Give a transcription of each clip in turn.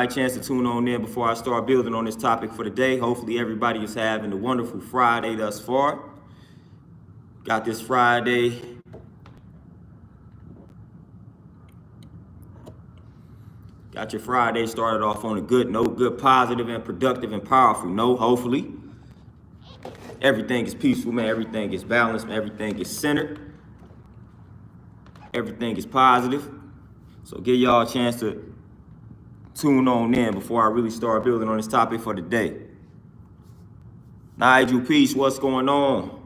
a chance to tune on in before I start building on this topic for the day. Hopefully everybody is having a wonderful Friday thus far. Got this Friday. Got your Friday started off on a good note, good, positive, and productive and powerful note, hopefully. Everything is peaceful, man. Everything is balanced, man. Everything is centered. Everything is positive. So give y'all a chance to tune on in before I really start building on this topic for the day. Nigel, peace, what's going on?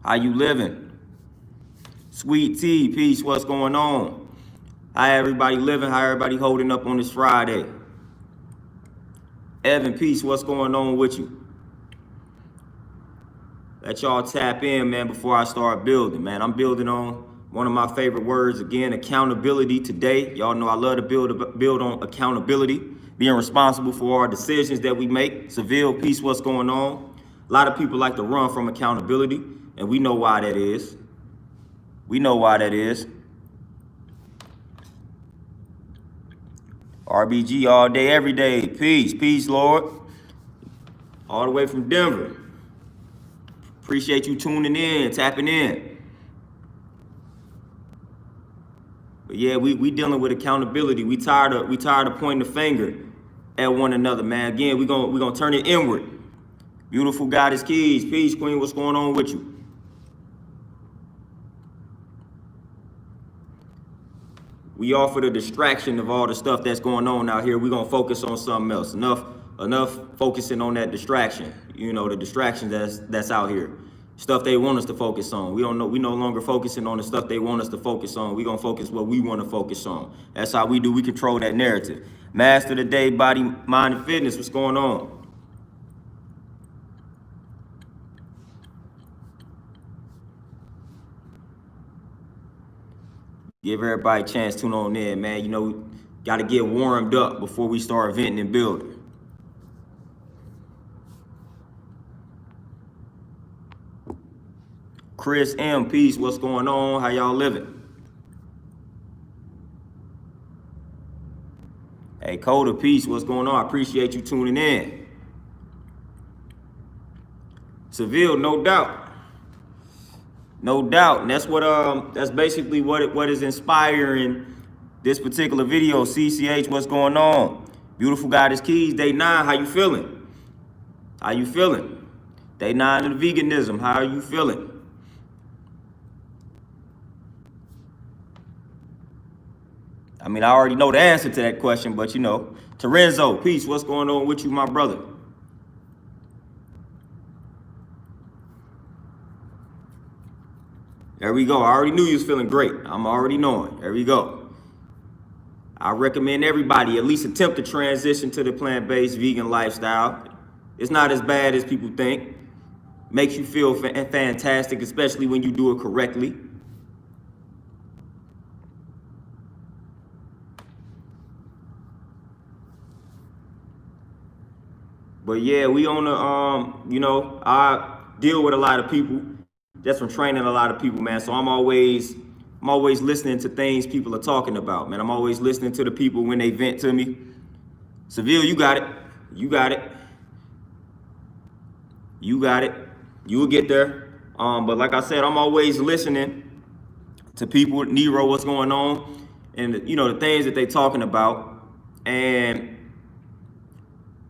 How you living? Sweet Tea, peace, what's going on? How everybody living? How everybody holding up on this Friday? Evan, peace, what's going on with you? Let y'all tap in, man, before I start building, man. I'm building on one of my favorite words, again, accountability today. Y'all know I love to build on accountability, being responsible for our decisions that we make. Seville, peace, what's going on? A lot of people like to run from accountability, and we know why that is. We know why that is. RBG all day, every day. Peace, peace, Lord. All the way from Denver. Appreciate you tuning in, tapping in. But yeah, we dealing with accountability. We tired of pointing the finger at one another, man. Again, we gonna turn it inward. Beautiful Goddess Keys, peace, Queen. What's going on with you? We offer the distraction of all the stuff that's going on out here. We're gonna focus on something else. Enough focusing on that distraction. You know, the distraction that's out here. Stuff they want us to focus on. We no longer focusing on the stuff they want us to focus on. We're gonna focus what we want to focus on. That's how we do. We control that narrative. Master the day, body, mind, and fitness. What's going on? Give everybody a chance to tune on in, man. You know, we got to get warmed up before we start venting and building. Chris M, peace, what's going on? How y'all living? Hey, Coda, peace, what's going on? I appreciate you tuning in. Seville, no doubt. No doubt, and that's that's basically what is inspiring this particular video. CCH, what's going on? Beautiful Goddess Keys, day 9, how you feeling? How you feeling? Day 9 of the veganism, how are you feeling? I mean, I already know the answer to that question, but you know, Terenzo, peace, what's going on with you, my brother? There we go. I already knew you was feeling great. I'm already knowing. There we go. I recommend everybody at least attempt to transition to the plant-based vegan lifestyle. It's not as bad as people think. Makes you feel fantastic, especially when you do it correctly. But yeah, we on the, you know, I deal with a lot of people just from training a lot of people, man. So I'm always listening to things people are talking about, man. I'm always listening to the people when they vent to me. Seville, you got it. You got it. You got it. You will get there. But like I said, I'm always listening to people. Nero, what's going on? And, you know, the things that they talking about. And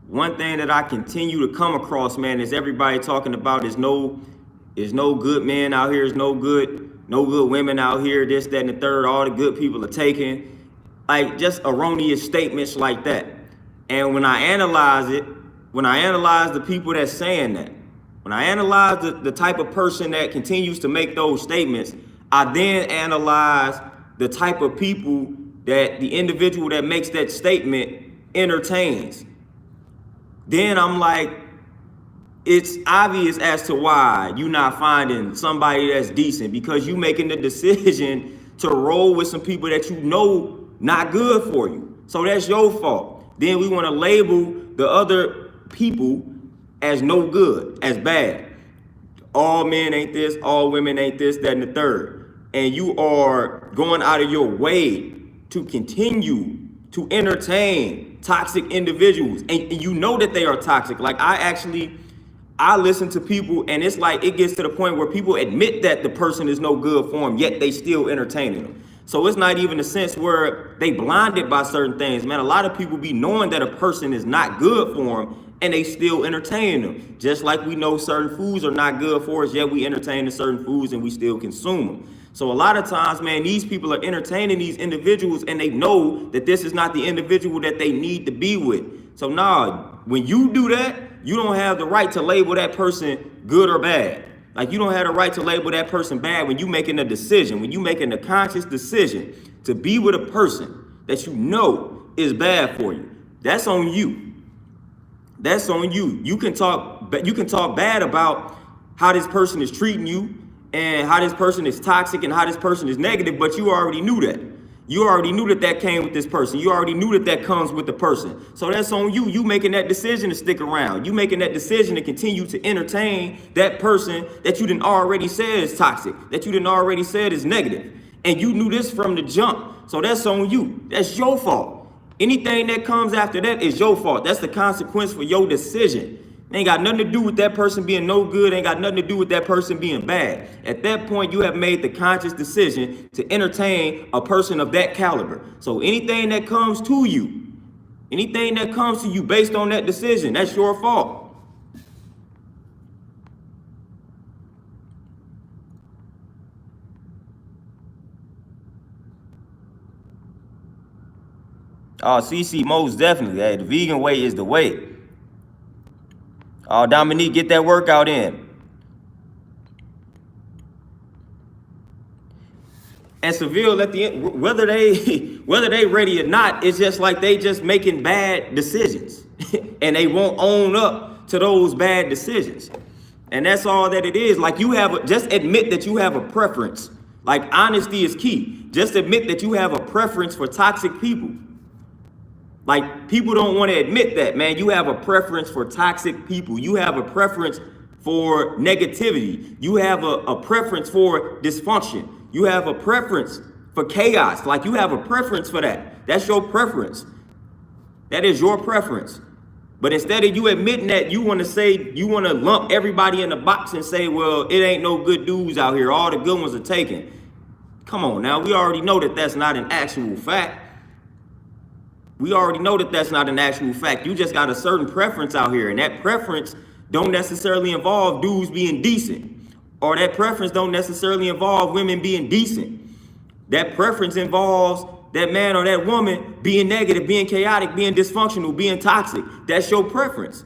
one thing that I continue to come across, man, is everybody talking about is no good men out here, is no good women out here, this, that, and the third, all the good people are taken. Like just erroneous statements like that. And when I analyze the people that's saying that, when I analyze the type of person that continues to make those statements, I then analyze the type of people that the individual that makes that statement entertains. Then I'm like, it's obvious as to why you're not finding somebody that's decent, because you making the decision to roll with some people that you know not good for you. So that's your fault. Then we want to label the other people as no good, as bad. All men ain't this, all women ain't this, that, and the third. And you are going out of your way to continue to entertain toxic individuals, and you know that they are toxic. Like I listen to people, and it's like it gets to the point where people admit that the person is no good for them, yet they still entertaining them. So it's not even a sense where they blinded by certain things, man. A lot of people be knowing that a person is not good for them, and they still entertain them. Just like we know certain foods are not good for us, yet we entertain the certain foods and we still consume them. So a lot of times, man, these people are entertaining these individuals, and they know that this is not the individual that they need to be with. So nah, when you do that, you don't have the right to label that person good or bad. Like, you don't have the right to label that person bad when you making a decision, when you making a conscious decision to be with a person that you know is bad for you. That's on you. That's on you. You can talk bad about how this person is treating you and how this person is toxic and how this person is negative, but you already knew that. You already knew that that came with this person. You already knew that that comes with the person. So that's on you. You making that decision to stick around. You making that decision to continue to entertain that person that you done already said is toxic, that you done already said is negative. And you knew this from the jump. So that's on you. That's your fault. Anything that comes after that is your fault. That's the consequence for your decision. It ain't got nothing to do with that person being no good. Ain't got nothing to do with that person being bad. At that point, you have made the conscious decision to entertain a person of that caliber. So anything that comes to you based on that decision, that's your fault. Oh, CC, most definitely. Hey, the vegan way is the way. Oh, Dominique, get that workout in. And Seville, at the end, whether they ready or not, it's just like they just making bad decisions, and they won't own up to those bad decisions. And that's all that it is. Like, just admit that you have a preference. Like, honesty is key. Just admit that you have a preference for toxic people. Like, people don't want to admit that, man. You have a preference for toxic people. You have a preference for negativity. You have a preference for dysfunction. You have a preference for chaos. Like, you have a preference for that. That's your preference. That is your preference. But instead of you admitting that, you want to lump everybody in the box and say, well, it ain't no good dudes out here. All the good ones are taken. Come on now. We already know that that's not an actual fact. We already know that that's not an actual fact. You just got a certain preference out here, and that preference don't necessarily involve dudes being decent, or that preference don't necessarily involve women being decent. That preference involves that man or that woman being negative, being chaotic, being dysfunctional, being toxic. That's your preference.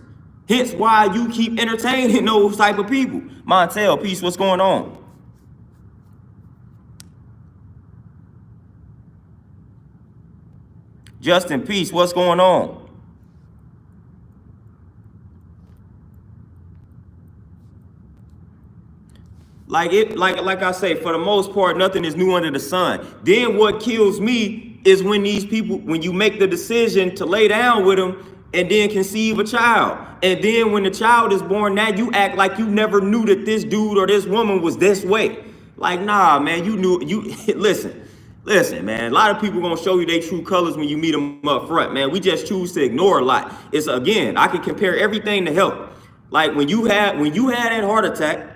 Hence why you keep entertaining those type of people. Montel, peace, what's going on? Justin, peace, what's going on? Like I say, for the most part, nothing is new under the sun. Then what kills me is when you make the decision to lay down with them and then conceive a child. And then when the child is born, now you act like you never knew that this dude or this woman was this way. Like, nah, man, Listen, man, a lot of people gonna show you their true colors when you meet them up front, man. We just choose to ignore a lot. It's, again, I can compare everything to health. Like, when you had that heart attack,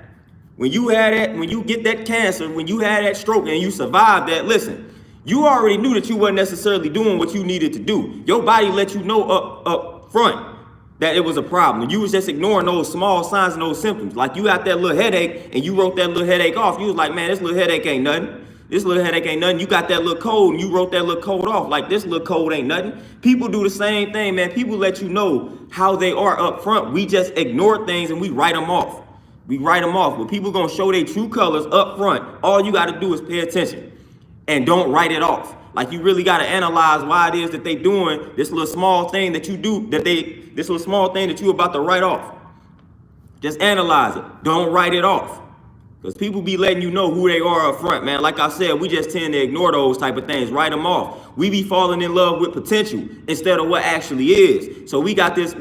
when you get that cancer, when you had that stroke and you survived that, listen, you already knew that you weren't necessarily doing what you needed to do. Your body let you know up front that it was a problem. You was just ignoring those small signs and those symptoms. Like, you got that little headache and you wrote that little headache off. You was like, man, this little headache ain't nothing. This little headache ain't nothing. You got that little cold and you wrote that little cold off. Like, this little cold ain't nothing. People do the same thing, man. People let you know how they are up front. We just ignore things and we write them off. We write them off. But people gonna show their true colors up front. All you gotta do is pay attention and don't write it off. Like, you really gotta analyze why it is that they doing this little small thing that you do, this little small thing that you about to write off. Just analyze it. Don't write it off. Because people be letting you know who they are up front, man. Like I said, we just tend to ignore those type of things, write them off. We be falling in love with potential instead of what actually is. So we got this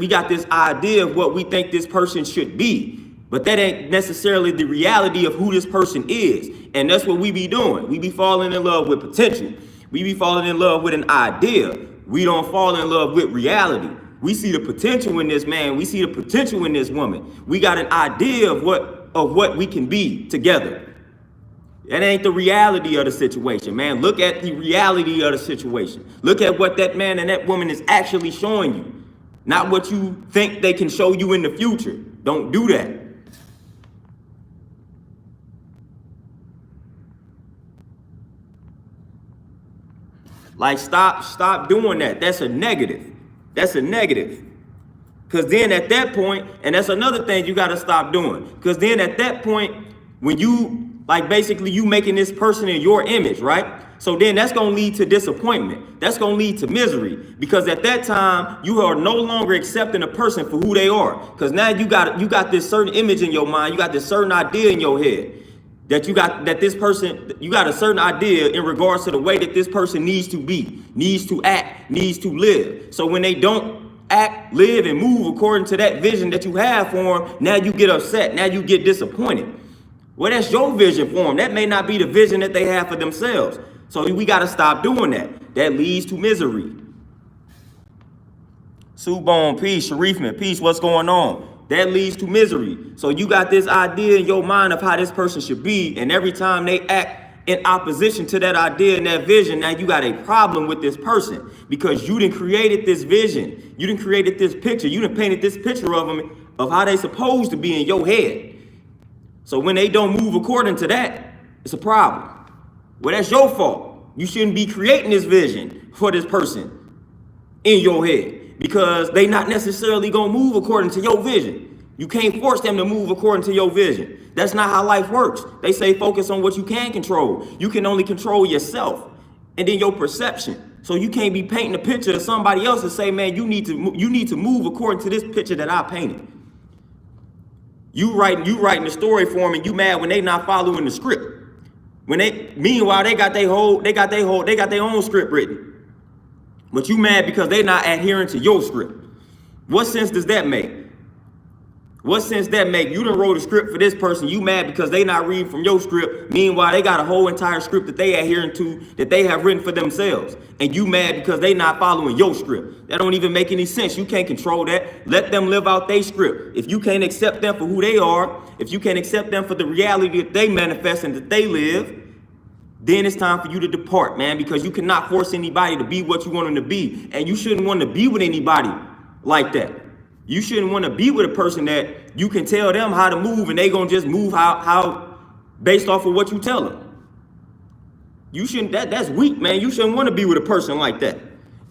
idea of what we think this person should be. But that ain't necessarily the reality of who this person is. And that's what we be doing. We be falling in love with potential. We be falling in love with an idea. we don't fall in love with reality. We see the potential in this man. We see the potential in this woman. We got an idea of what we can be together. That ain't the reality of the situation, man. Look at the reality of the situation. Look at what that man and that woman is actually showing you, not what you think they can show you in the future. Don't do that. Like, stop doing that. That's a negative. That's a negative. Because then at that point, and that's another thing you got to stop doing. Because then at that point, when you, like, basically you making this person in your image, right? So then that's going to lead to disappointment. That's going to lead to misery. Because at that time, you are no longer accepting a person for who they are. Because now you got this certain image in your mind. You got this certain idea in your head. That you got a certain idea in regards to the way that this person needs to be, needs to act, needs to live. So when they don't act, live, and move according to that vision that you have for them, now you get upset. Now you get disappointed. Well, that's your vision for them. That may not be the vision that they have for themselves. So we got to stop doing that. That leads to misery. Subone, peace. Sharifman, peace. What's going on? That leads to misery. So you got this idea in your mind of how this person should be, and every time they act in opposition to that idea and that vision, now you got a problem with this person because you done created this vision. You done created this picture. You done painted this picture of them, of how they supposed to be in your head. So when they don't move according to that, it's a problem. Well, that's your fault. You shouldn't be creating this vision for this person in your head, because they not necessarily gonna move according to your vision. You can't force them to move according to your vision. That's not how life works. They say focus on what you can control. You can only control yourself and then your perception. So you can't be painting a picture of somebody else and say, man, you need to move according to this picture that I painted. You writing the story for them, and you mad when they not following the script. Meanwhile they got their own script written. But you mad because they not adhering to your script. What sense does that make? What sense that make? You done wrote a script for this person. You mad because they not reading from your script. Meanwhile, they got a whole entire script that they adhering to, that they have written for themselves. And you mad because they not following your script. That don't even make any sense. You can't control that. Let them live out their script. If you can't accept them for who they are, if you can't accept them for the reality that they manifest and that they live, then it's time for you to depart, man, because you cannot force anybody to be what you want them to be. And you shouldn't want to be with anybody like that. You shouldn't want to be with a person that you can tell them how to move and they going to just move how based off of what you tell them. You shouldn't, that's weak, man. You shouldn't want to be with a person like that.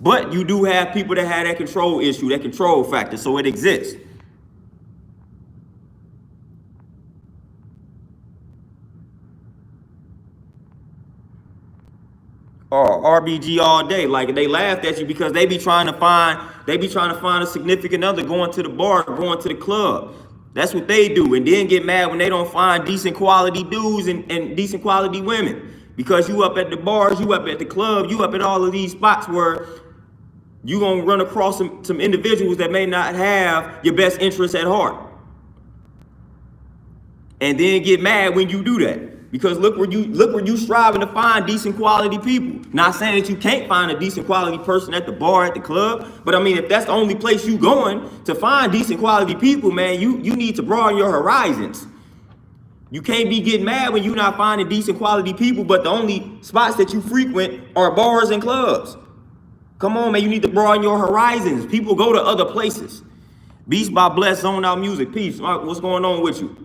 But you do have people that have that control issue, that control factor, so it exists. Or RBG all day. Like, they laughed at you because they be trying to find a significant other going to the bar, going to the club. That's what they do. And then get mad when they don't find decent quality dudes and decent quality women. Because you up at the bars, you up at the club, you up at all of these spots where you gonna run across some individuals that may not have your best interests at heart. And then get mad when you do that. Because look where you striving to find decent quality people. Not saying that you can't find a decent quality person at the bar, at the club, but I mean, if that's the only place you going to find decent quality people, man, you need to broaden your horizons. You can't be getting mad when you're not finding decent quality people, but the only spots that you frequent are bars and clubs. Come on, man, you need to broaden your horizons. People go to other places. Beast by Bless, Zone Out Music. Peace. What's going on with you?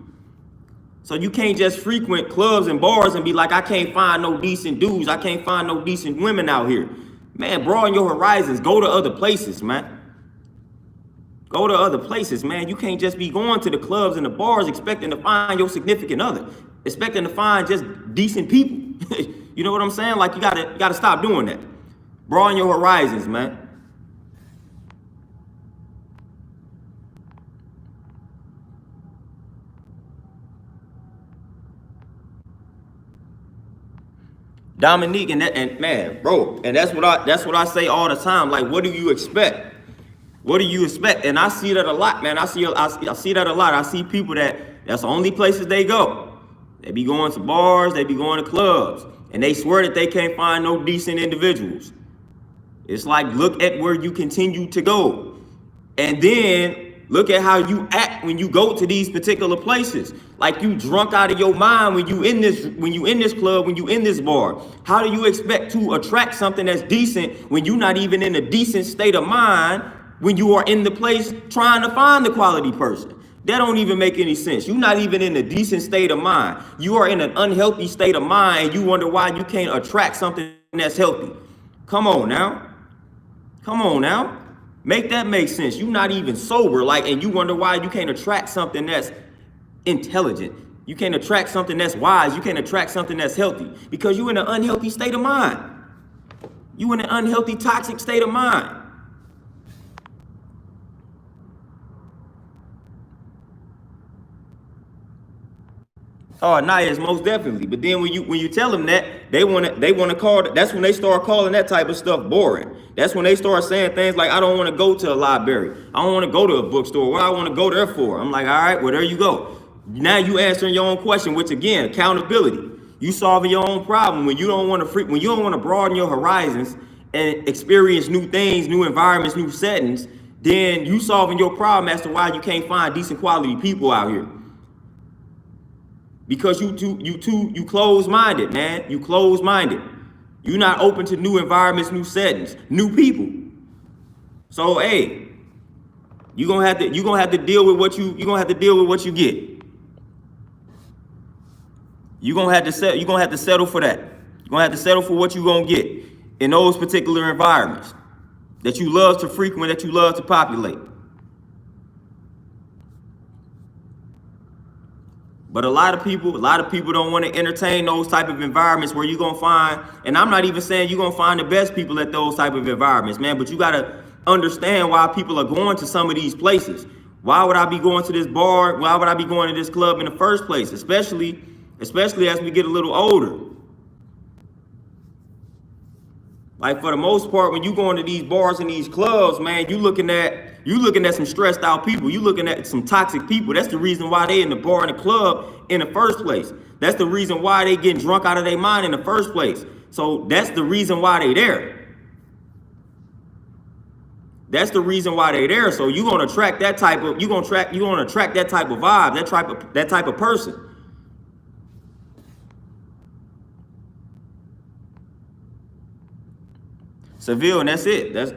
So you can't just frequent clubs and bars and be like, I can't find no decent dudes. I can't find no decent women out here. Man, broaden your horizons. Go to other places, man. Go to other places, man. You can't just be going to the clubs and the bars expecting to find your significant other, expecting to find just decent people. You know what I'm saying? Like, you gotta stop doing that. Broaden your horizons, man. Dominique, and man, bro, and that's what I say all the time. Like, what do you expect? What do you expect? And I see that a lot, man. I see that a lot. I see people that's the only places they go. They be going to bars, they be going to clubs, and they swear that they can't find no decent individuals. It's like, look at where you continue to go. And then look at how you act when you go to these particular places. Like you drunk out of your mind when you in this club, when you in this bar. How do you expect to attract something that's decent when you're not even in a decent state of mind when you are in the place trying to find the quality person? That don't even make any sense. You're not even in a decent state of mind. You are in an unhealthy state of mind and you wonder why you can't attract something that's healthy. Come on now. Come on now. Make that make sense. You're not even sober, like, and you wonder why you can't attract something that's intelligent. You can't attract something that's wise. You can't attract something that's healthy because you're in an unhealthy state of mind. You in an unhealthy, toxic state of mind. Oh, Nias, most definitely. But then when you tell them that, they wanna call. That's when they start calling that type of stuff boring. That's when they start saying things like, "I don't want to go to a library. I don't want to go to a bookstore. What I want to go there for?" I'm like, all right, well there you go. Now you answering your own question, which again, accountability. You solving your own problem when you don't want to broaden your horizons and experience new things, new environments, new settings. Then you solving your problem as to why you can't find decent quality people out here. Because you closed-minded, man. You closed-minded. You're not open to new environments, new settings, new people. So hey, you're gonna have to deal with what you get. You're gonna have to settle for that. You're gonna have to settle for what you're gonna get in those particular environments that you love to frequent, that you love to populate. But a lot of people don't want to entertain those type of environments where you're going to find, and I'm not even saying you're going to find the best people at those type of environments, man, but you got to understand why people are going to some of these places. Why would I be going to this bar? Why would I be going to this club in the first place? Especially as we get a little older. Like for the most part, when you go into these bars and these clubs, man, you looking at some stressed out people. You looking at some toxic people. That's the reason why they in the bar and the club in the first place. That's the reason why they getting drunk out of their mind in the first place. So that's the reason why they there. That's the reason why they there. So you're gonna attract that type of vibe, that type of person. Seville, and that's it. That's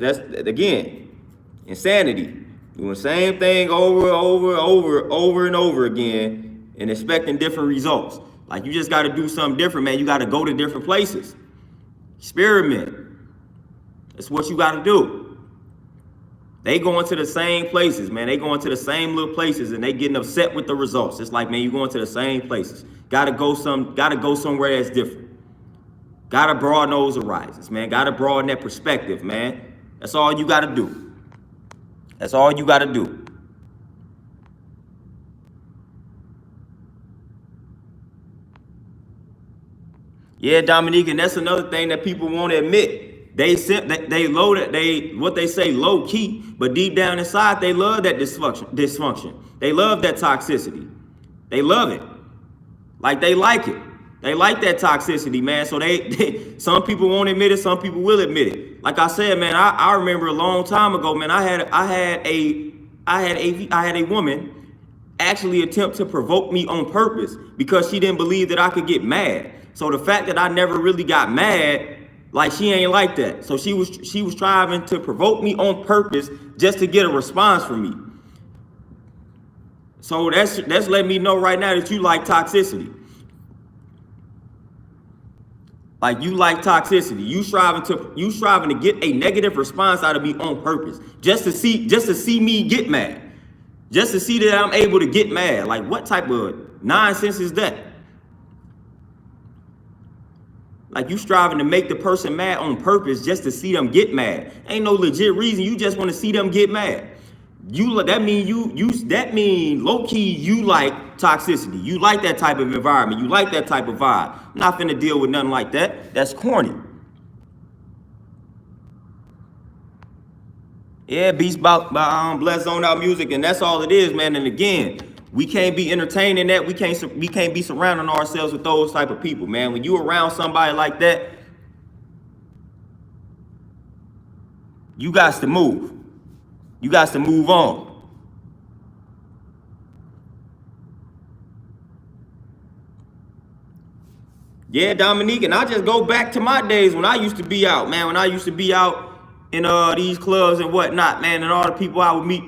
again, insanity. Doing the same thing over and over again and expecting different results. Like you just gotta do something different, man. You gotta go to different places. Experiment. That's what you gotta do. They going to the same places, man. They going to the same little places and they getting upset with the results. It's like, man, you going to the same places. Gotta go somewhere that's different. Gotta broaden those horizons, man. Gotta broaden that perspective, man. That's all you gotta do. That's all you gotta do. Yeah, Dominique, and that's another thing that people won't admit. They what they say low key, but deep down inside they love that dysfunction. They love that toxicity. They love it. Like they like it. They like that toxicity, man. So some people won't admit it, some people will admit it. Like I said, man, I remember a long time ago, man, I had a woman actually attempt to provoke me on purpose because she didn't believe that I could get mad. So the fact that I never really got mad, like she ain't like that. So she was trying to provoke me on purpose just to get a response from me. So that's letting me know right now that you like toxicity. Like you like toxicity. You striving to get a negative response out of me on purpose. Just to see me get mad. Just to see that I'm able to get mad. Like what type of nonsense is that? Like you striving to make the person mad on purpose just to see them get mad. Ain't no legit reason. You just want to see them get mad. That mean low key you like toxicity. You like that type of environment. You like that type of vibe. I'm not finna deal with nothing like that. That's corny. Yeah, beats by Blessed Zone Out Music, and that's all it is, man. And again, we can't be entertaining that. We can't be surrounding ourselves with those type of people, man. When you around somebody like that, You got to move. You got to move on. Yeah, Dominique, and I just go back to my days when I used to be out, man. When I used to be out in these clubs and whatnot, man, and all the people I would meet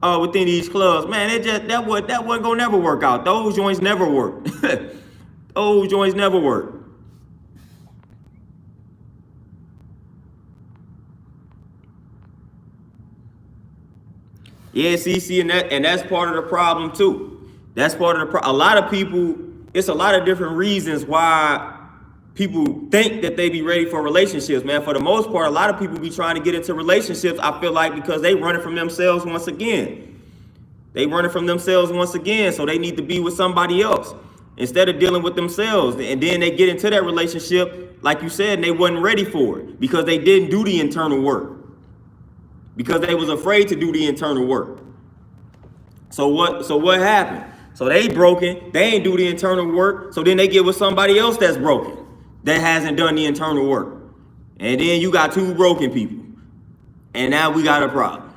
within these clubs, man, it just that wasn't gonna never work out. Those joints never work. Those joints never work. Yeah, see, and that's part of the problem too. That's part of a lot of people. It's a lot of different reasons why people think that they be ready for relationships, man. For the most part, a lot of people be trying to get into relationships, I feel like, because they running from themselves once again. They running from themselves once again, so they need to be with somebody else instead of dealing with themselves. And then they get into that relationship, like you said, and they wasn't ready for it because they didn't do the internal work. Because they was afraid to do the internal work. So what happened? So they broken, they ain't do the internal work, so then they get with somebody else that's broken, that hasn't done the internal work. And then you got two broken people. And now we got a problem.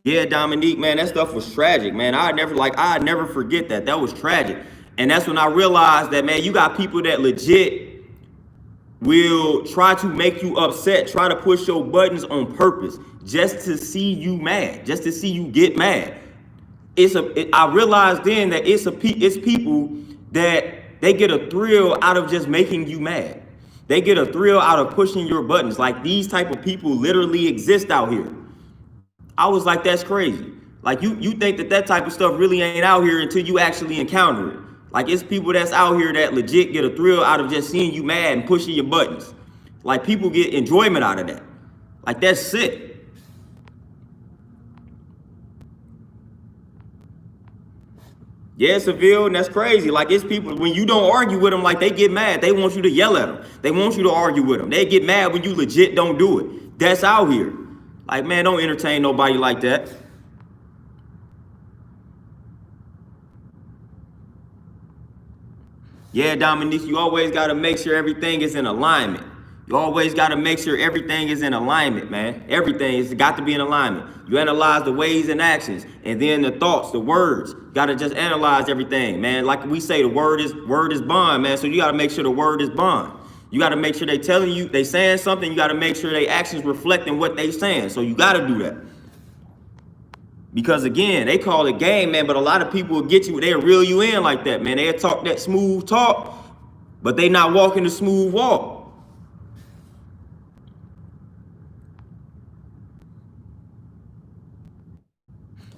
Yeah, Dominique, man, that stuff was tragic, man. I'd never forget that. That was tragic. And that's when I realized that, man, you got people that legit will try to make you upset, try to push your buttons on purpose just to see you mad, just to see you get mad. I realized then that it's people that they get a thrill out of just making you mad. They get a thrill out of pushing your buttons. Like, these type of people literally exist out here. I was like, that's crazy. Like, you think that type of stuff really ain't out here until you actually encounter it. Like, it's people that's out here that legit get a thrill out of just seeing you mad and pushing your buttons. Like, people get enjoyment out of that. Like, that's sick. Yeah, Seville, and that's crazy. Like, it's people, when you don't argue with them, like, they get mad. They want you to yell at them. They want you to argue with them. They get mad when you legit don't do it. That's out here. Like, man, don't entertain nobody like that. Yeah, Dominique, you always got to make sure everything is in alignment. You always got to make sure everything is in alignment, man. Everything has got to be in alignment. You analyze the ways and actions, and then the thoughts, the words. Got to just analyze everything, man. Like we say, the word is bond, man. So you got to make sure the word is bond. You got to make sure they telling you, they saying something. You got to make sure they actions reflecting what they saying. So you got to do that. Because again, they call it game, man, but a lot of people will get you, they'll reel you in like that, man. They'll talk that smooth talk, but they not walking the smooth walk.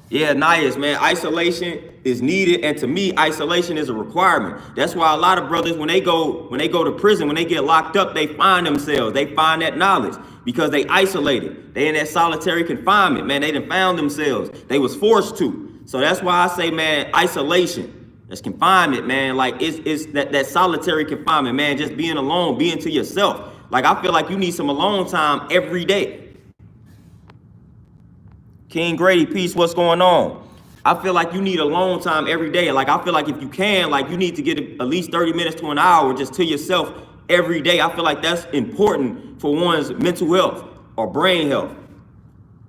Yeah, Nias, man, isolation is needed, and to me, isolation is a requirement. That's why a lot of brothers, when they go to prison, when they get locked up, they find themselves. They find that knowledge because they isolated. They in that solitary confinement, man. They done found themselves. They was forced to. So that's why I say, man, isolation. That's confinement, man. Like, it's that solitary confinement, man. Just being alone, being to yourself. Like, I feel like you need some alone time every day. King Grady, peace, what's going on? I feel like you need alone time every day. Like, I feel like if you can, like, you need to get at least 30 minutes to an hour just to yourself every day. I feel like that's important for one's mental health or brain health,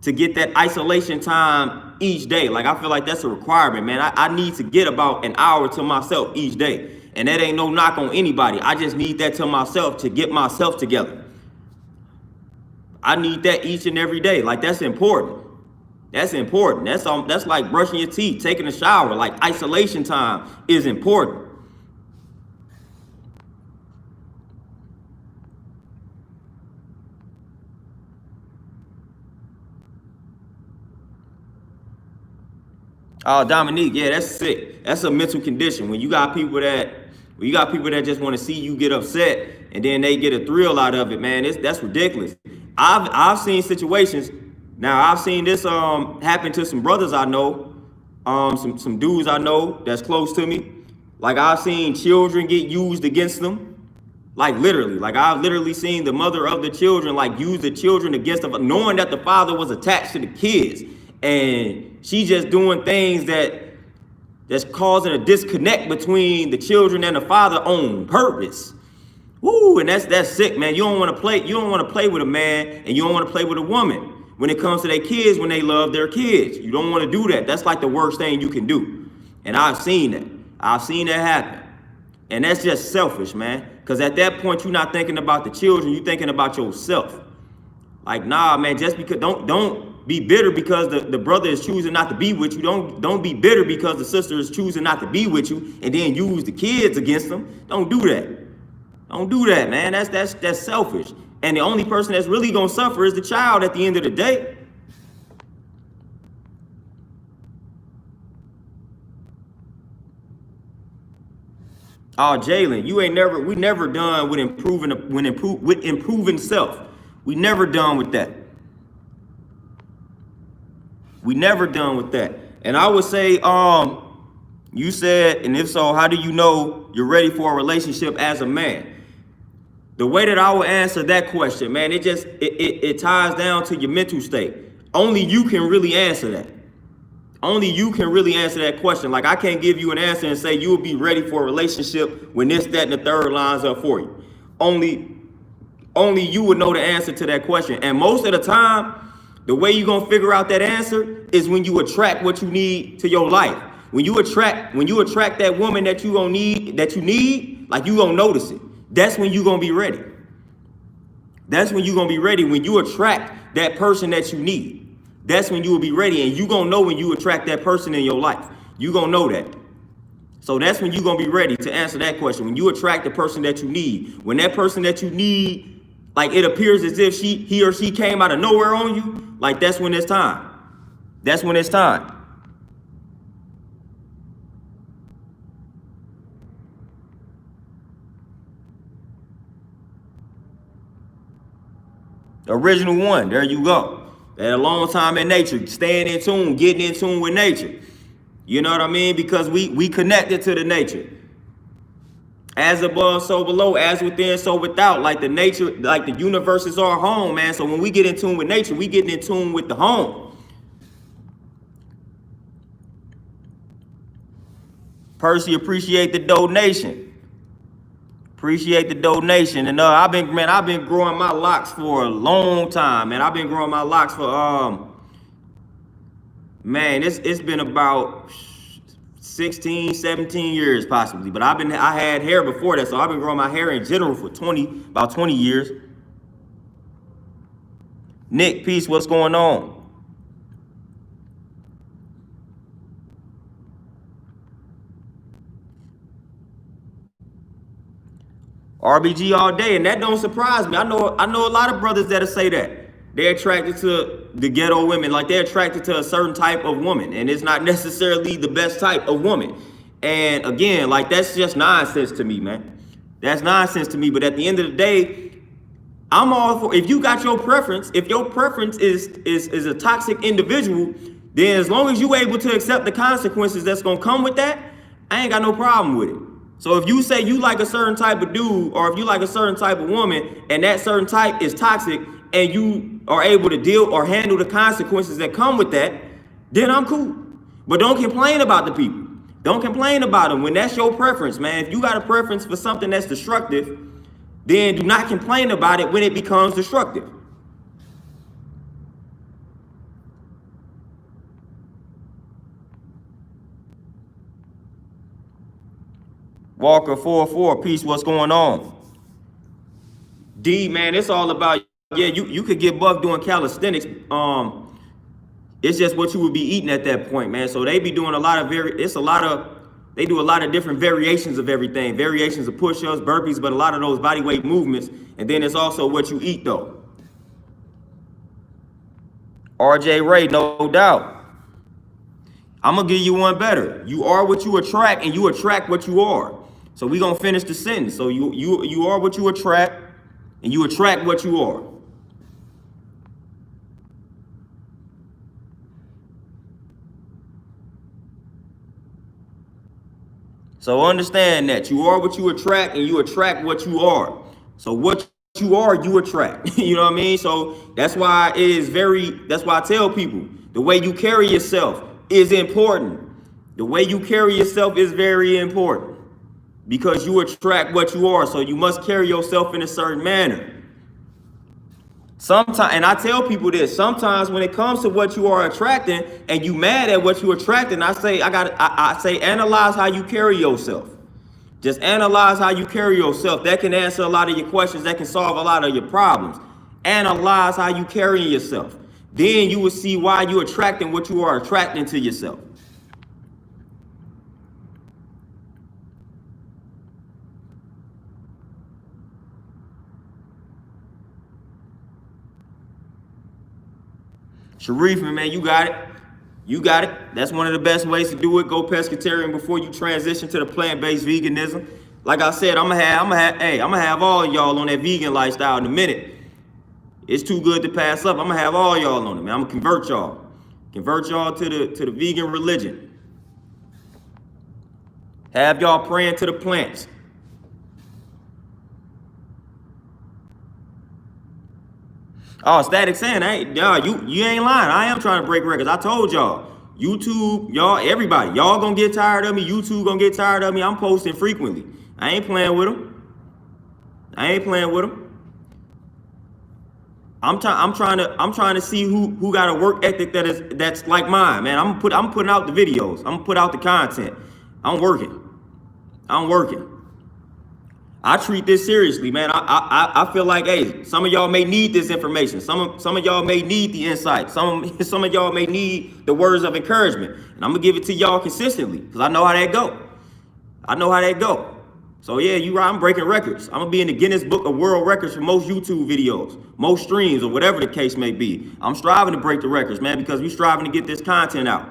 to get that isolation time each day. Like, I feel like that's a requirement, man. I need to get about an hour to myself each day. And that ain't no knock on anybody. I just need that to myself to get myself together. I need that each and every day. Like, that's important. That's important. That's like brushing your teeth, taking a shower. Like, isolation time is important. Oh, Dominique, yeah, that's sick. That's a mental condition. When you got people that just want to see you get upset and then they get a thrill out of it, man, that's ridiculous. I've seen situations. Now, I've seen this happen to some brothers I know, some dudes I know that's close to me. Like, I've seen children get used against them. Like, literally. Like, I've literally seen the mother of the children, like, use the children against them, knowing that the father was attached to the kids. And she just doing things that that's causing a disconnect between the children and the father on purpose. Woo, and that's sick, man. You don't want to play. You don't want to play with a man, and you don't want to play with a woman when it comes to their kids. When they love their kids, you don't want to do that. That's like the worst thing you can do. And I've seen that. I've seen that happen. And that's just selfish, man. Because at that point, you're not thinking about the children. You're thinking about yourself. Like, nah, man. Just because don't be bitter because the brother is choosing not to be with you. Don't be bitter because the sister is choosing not to be with you, and then use the kids against them. Don't do that. Don't do that, man. That's selfish. And the only person that's really gonna suffer is the child at the end of the day. Oh, Jalen, we never done with improving self. We never done with that. We never done with that. And I would say, you said, and if so, how do you know you're ready for a relationship as a man? The way that I would answer that question, man, it ties down to your mental state. Only you can really answer that. Only you can really answer that question. Like, I can't give you an answer and say you'll be ready for a relationship when this, that, and the third lines up for you. Only you would know the answer to that question. And most of the time, the way you're gonna figure out that answer is when you attract what you need to your life. When you attract that woman that you need, like, you gonna notice it. That's when you're gonna be ready. That's when you're gonna be ready. When you attract that person that you need. That's when you will be ready, and you gonna know when you attract that person in your life. You gonna know that. So that's when you're gonna be ready to answer that question. When you attract the person that you need. When that person that you need, like, it appears as if he or she came out of nowhere on you, like, that's when it's time. That's when it's time. Original one, there you go. That alone time in nature, staying in tune, getting in tune with nature. You know what I mean? Because we connected to the nature. As above, so below, as within, so without. Like the nature, like the universe is our home, man. So when we get in tune with nature, we get in tune with the home. Percy, appreciate the donation. Appreciate the donation. And I've been growing my locks for a long time, man. I've been growing my locks for man, it's been about 16, 17 years possibly. But I had hair before that, so I've been growing my hair in general for about 20 years. Nick, peace, what's going on? RBG all day, and that don't surprise me. I know a lot of brothers that'll say that. They're attracted to the ghetto women, like they're attracted to a certain type of woman, and it's not necessarily the best type of woman. And again, like, that's just nonsense to me, man. That's nonsense to me. But at the end of the day, I'm all for, if you got your preference, if your preference is a toxic individual, then as long as you're able to accept the consequences that's gonna come with that, I ain't got no problem with it. So if you say you like a certain type of dude, or if you like a certain type of woman, and that certain type is toxic, and you are able to deal or handle the consequences that come with that, then I'm cool. But don't complain about the people. Don't complain about them when that's your preference, man. If you got a preference for something that's destructive, then do not complain about it when it becomes destructive. Walker 44, peace, what's going on? D, man, it's all about, yeah, you could get buff doing calisthenics. It's just what you would be eating at that point, man. So they be doing they do a lot of different variations of everything. Variations of push-ups, burpees, but a lot of those body weight movements. And then it's also what you eat, though. RJ Ray, no doubt. I'm gonna give you one better. You are what you attract, and you attract what you are. So we gonna finish the sentence. So you are what you attract, and you attract what you are. So understand that you are what you attract, and you attract what you are. So what you are, you attract. You know what I mean? So that's why I tell people the way you carry yourself is important. The way you carry yourself is very important because you attract what you are. So you must carry yourself in a certain manner. Sometimes, and I tell people this, sometimes when it comes to what you are attracting and you mad at what you're attracting, I say analyze how you carry yourself. Just analyze how you carry yourself. That can answer a lot of your questions. That can solve a lot of your problems. Analyze how you carry yourself. Then you will see why you're attracting what you are attracting to yourself. Sharif, man, you got it. You got it. That's one of the best ways to do it. Go pescatarian before you transition to the plant-based veganism. Like I said, I'm gonna have all of y'all on that vegan lifestyle in a minute. It's too good to pass up. I'm gonna have all y'all on it, man. I'm gonna convert y'all to the vegan religion. Have y'all praying to the plants. Oh, Static saying, hey, you ain't lying. I am trying to break records. I told y'all. YouTube, y'all, everybody, y'all gonna get tired of me. YouTube gonna get tired of me. I'm posting frequently. I ain't playing with them. I'm trying to see who got a work ethic that's like mine, man. I'm putting out the videos. I'm gonna put out the content. I'm working. I treat this seriously, man. I feel like, hey, some of y'all may need this information. Some of y'all may need the insight. Some of y'all may need the words of encouragement. And I'm gonna give it to y'all consistently because I know how that go. So yeah, you right. I'm breaking records. I'm gonna be in the Guinness Book of World Records for most YouTube videos, most streams, or whatever the case may be. I'm striving to break the records, man, because we're striving to get this content out.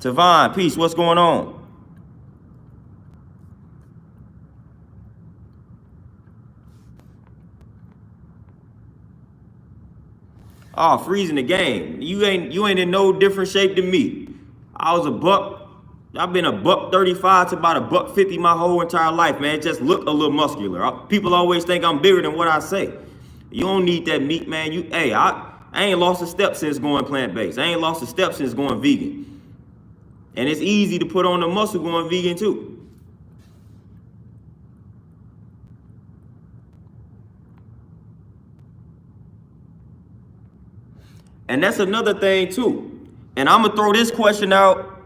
Tavon, peace. What's going on? Oh, freezing the game. You ain't in no different shape than me. I've been a buck 35 to about a buck 50 my whole entire life, man. Just look a little muscular. People always think I'm bigger than what I say. You don't need that meat, man. I ain't lost a step since going plant-based. I ain't lost a step since going vegan. And it's easy to put on the muscle going vegan too. And that's another thing too. And I'm gonna throw this question out.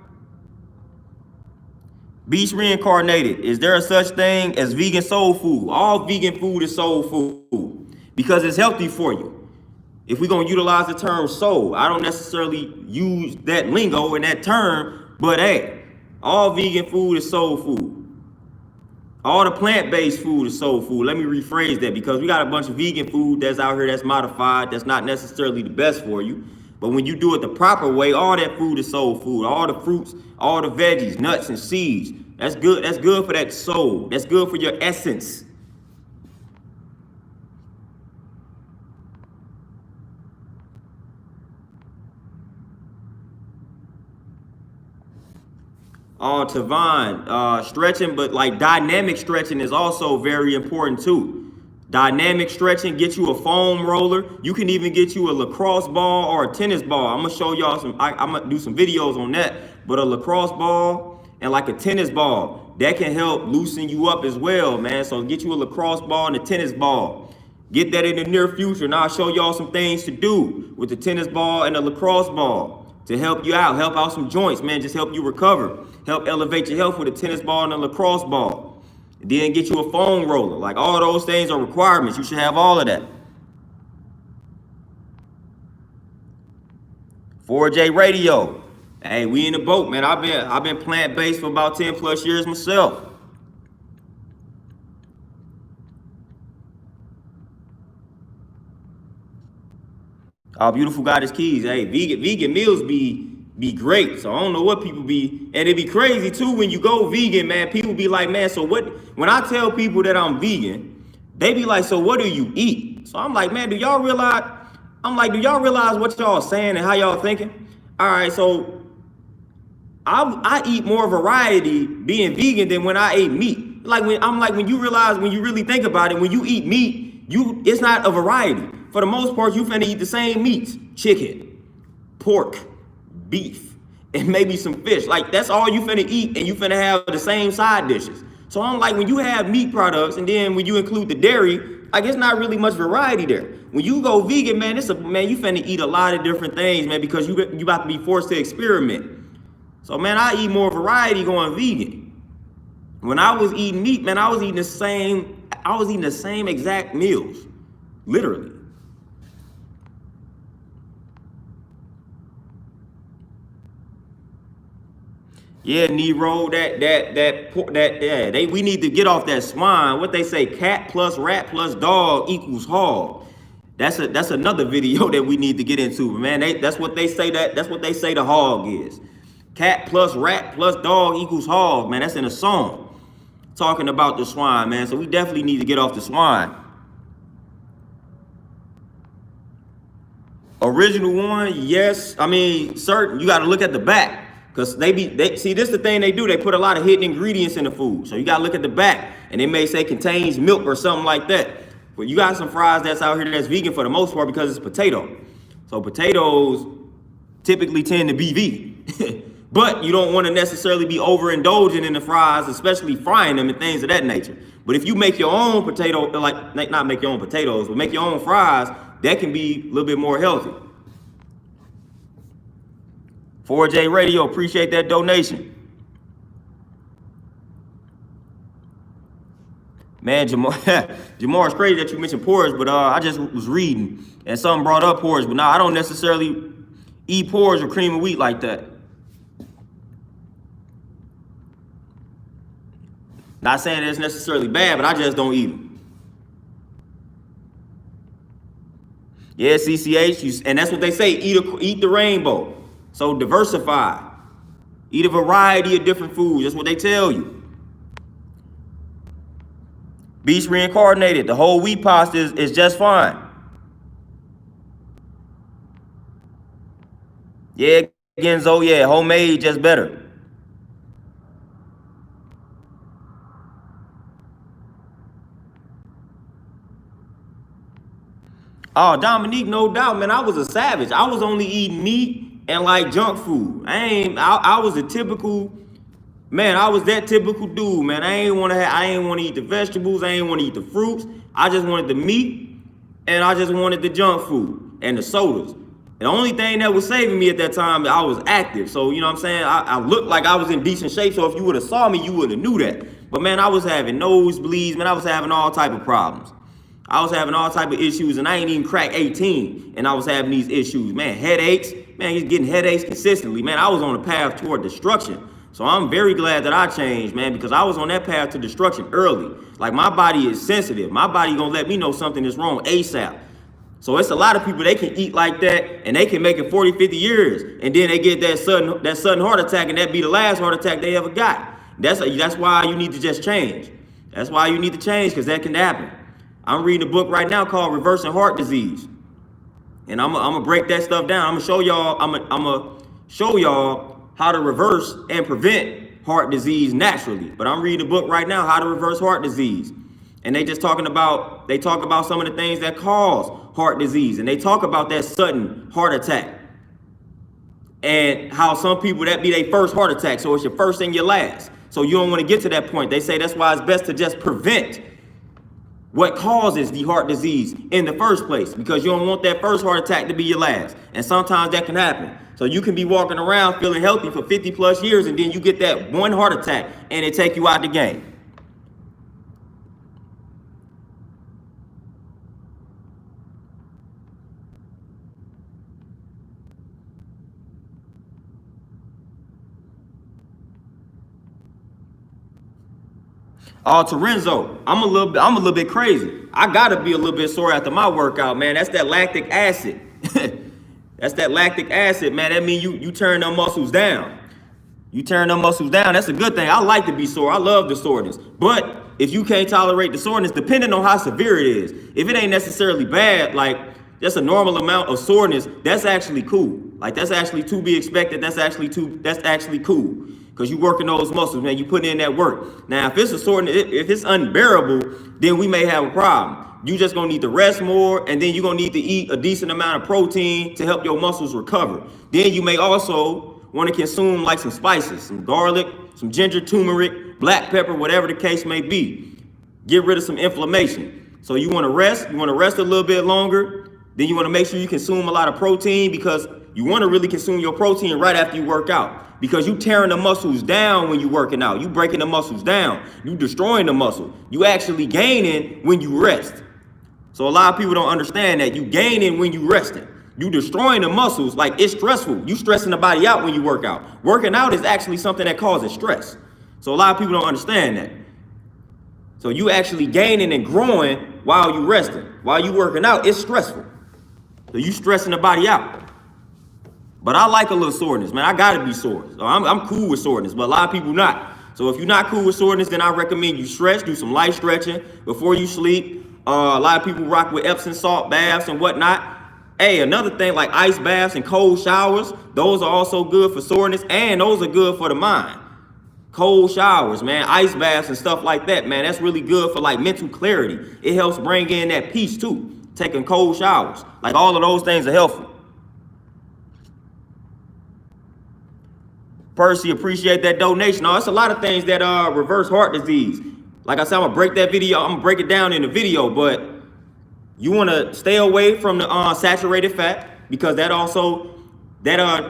Beast Reincarnated. Is there a such thing as vegan soul food? All vegan food is soul food because it's healthy for you. If we're gonna utilize the term soul, I don't necessarily use that lingo and that term, but hey, all vegan food is soul food. All the plant-based food is soul food. Let me rephrase that because we got a bunch of vegan food that's out here that's modified, that's not necessarily the best for you. But when you do it the proper way, all that food is soul food. All the fruits, all the veggies, nuts and seeds. That's good. That's good for that soul. That's good for your essence. Oh, Tavon, stretching, but like dynamic stretching is also very important too. Dynamic stretching, get you a foam roller. You can even get you a lacrosse ball or a tennis ball. I'm gonna show y'all I'm gonna do some videos on that. But a lacrosse ball and like a tennis ball, that can help loosen you up as well, man. So get you a lacrosse ball and a tennis ball. Get that in the near future. Now I'll show y'all some things to do with the tennis ball and the lacrosse ball to help you out, help out some joints, man. Just help you recover, help elevate your health with a tennis ball and a lacrosse ball. Then get you a foam roller. Like all those things are requirements. You should have all of that. 4J Radio. Hey, we in the boat, man. I've been plant-based for about 10 plus years myself. Our beautiful goddess Keys. Hey, vegan meals be great. So I don't know what people be, and it be crazy too when you go vegan, man. People be like, man, so what? When I tell people that I'm vegan, they be like, so what do you eat? So I'm like, man, do y'all realize? Do y'all realize what y'all saying and how y'all thinking? All right, so I eat more variety being vegan than when I ate meat. When you realize, when you really think about it, when you eat meat, it's not a variety. For the most part, you finna eat the same meats: chicken, pork, beef and maybe some fish. Like that's all you finna eat, and you finna have the same side dishes. So I'm like, when you have meat products and then when you include the dairy, like it's not really much variety there. When you go vegan, man, man, you finna eat a lot of different things, man, because you about to be forced to experiment. So man, I eat more variety going vegan. When I was eating meat, man, I was eating the same exact meals, literally. Yeah, Nero, we need to get off that swine. What they say, cat plus rat plus dog equals hog. That's another video that we need to get into, man. That's what they say the hog is. Cat plus rat plus dog equals hog, man. That's in a song talking about the swine, man. So we definitely need to get off the swine. Original one, yes. I mean, certain. You got to look at the back. Because see, this is the thing they do. They put a lot of hidden ingredients in the food. So you got to look at the back. And they may say contains milk or something like that. But you got some fries that's out here that's vegan for the most part because it's potato. So potatoes typically tend to be vegan. But you don't want to necessarily be overindulging in the fries, especially frying them and things of that nature. But if you make your own potato, like not make your own potatoes, but make your own fries, that can be a little bit more healthy. 4J Radio, appreciate that donation. Man, Jamar, it's crazy that you mentioned porridge, but I just was reading and something brought up porridge. But now I don't necessarily eat porridge or cream of wheat like that. Not saying that it's necessarily bad, but I just don't eat them. Yeah, CCH, and that's what they say, eat the rainbow. So diversify. Eat a variety of different foods. That's what they tell you. Beast reincarnated. The whole wheat pasta is just fine. Yeah, Genzo, yeah, homemade just better. Oh, Dominique, no doubt, man. I was a savage. I was only eating meat and like junk food. I was a typical, man, I was that typical dude, man. I ain't want to eat the vegetables. I ain't want to eat the fruits. I just wanted the meat and I just wanted the junk food and the sodas. And the only thing that was saving me at that time, I was active. So, you know what I'm saying? I looked like I was in decent shape. So if you would have saw me, you would have knew that. But man, I was having nosebleeds, man. I was having all type of problems. I was having all type of issues, and I ain't even cracked 18, and I was having these issues. Man, headaches. Man, he's getting headaches consistently. Man, I was on a path toward destruction. So I'm very glad that I changed, man, because I was on that path to destruction early. Like, my body is sensitive. My body gonna let me know something is wrong ASAP. So it's a lot of people, they can eat like that, and they can make it 40, 50 years, and then they get that sudden heart attack, and that be the last heart attack they ever got. That's why you need to just change. That's why you need to change, because that can happen. I'm reading a book right now called Reversing Heart Disease. And I'm gonna break that stuff down. I'm gonna show y'all how to reverse and prevent heart disease naturally. But I'm reading a book right now, How to Reverse Heart Disease. And they talk about some of the things that cause heart disease. And they talk about that sudden heart attack. And how some people, that be their first heart attack. So it's your first and your last. So you don't want to get to that point. They say that's why it's best to just prevent what causes the heart disease in the first place, because you don't want that first heart attack to be your last. And sometimes that can happen. So you can be walking around feeling healthy for 50 plus years, and then you get that one heart attack and it take you out the game. Terenzo, I'm a little bit crazy. I gotta be a little bit sore after my workout, man. That's that lactic acid. That's that lactic acid, man. That means you turn them muscles down. You turn them muscles down. That's a good thing. I like to be sore. I love the soreness. But if you can't tolerate the soreness, depending on how severe it is, if it ain't necessarily bad, like just a normal amount of soreness, that's actually cool. Like that's actually to be expected. That's actually cool. Because you working those muscles, man. You putting in that work. Now, if it's a soreness, if it's unbearable, then we may have a problem. You just gonna need to rest more, and then you're gonna need to eat a decent amount of protein to help your muscles recover. Then you may also want to consume like some spices, some garlic, some ginger, turmeric, black pepper, whatever the case may be. Get rid of some inflammation. So you want to rest. You want to rest a little bit longer. Then you want to make sure you consume a lot of protein, because you want to really consume your protein right after you work out, because you tearing the muscles down when you working out. You breaking the muscles down. You destroying the muscle. You actually gaining when you rest. So a lot of people don't understand that. You gaining when you resting. You destroying the muscles. Like, it's stressful. You stressing the body out when you work out. Working out is actually something that causes stress. So a lot of people don't understand that. So you actually gaining and growing while you resting. While you working out, it's stressful. So you stressing the body out. But I like a little soreness, man. I gotta be sore. So I'm cool with soreness, but a lot of people not. So if you're not cool with soreness, then I recommend you stretch, do some light stretching before you sleep. A lot of people rock with Epsom salt baths and whatnot. Hey, another thing, like ice baths and cold showers, those are also good for soreness, and those are good for the mind. Cold showers, man, ice baths and stuff like that, man, that's really good for like mental clarity. It helps bring in that peace too. Taking cold showers, like all of those things are helpful. Percy, appreciate that donation. Now, it's a lot of things that reverse heart disease. Like I said, I'm gonna break that video. I'm gonna break it down in the video, but you want to stay away from the saturated fat, because that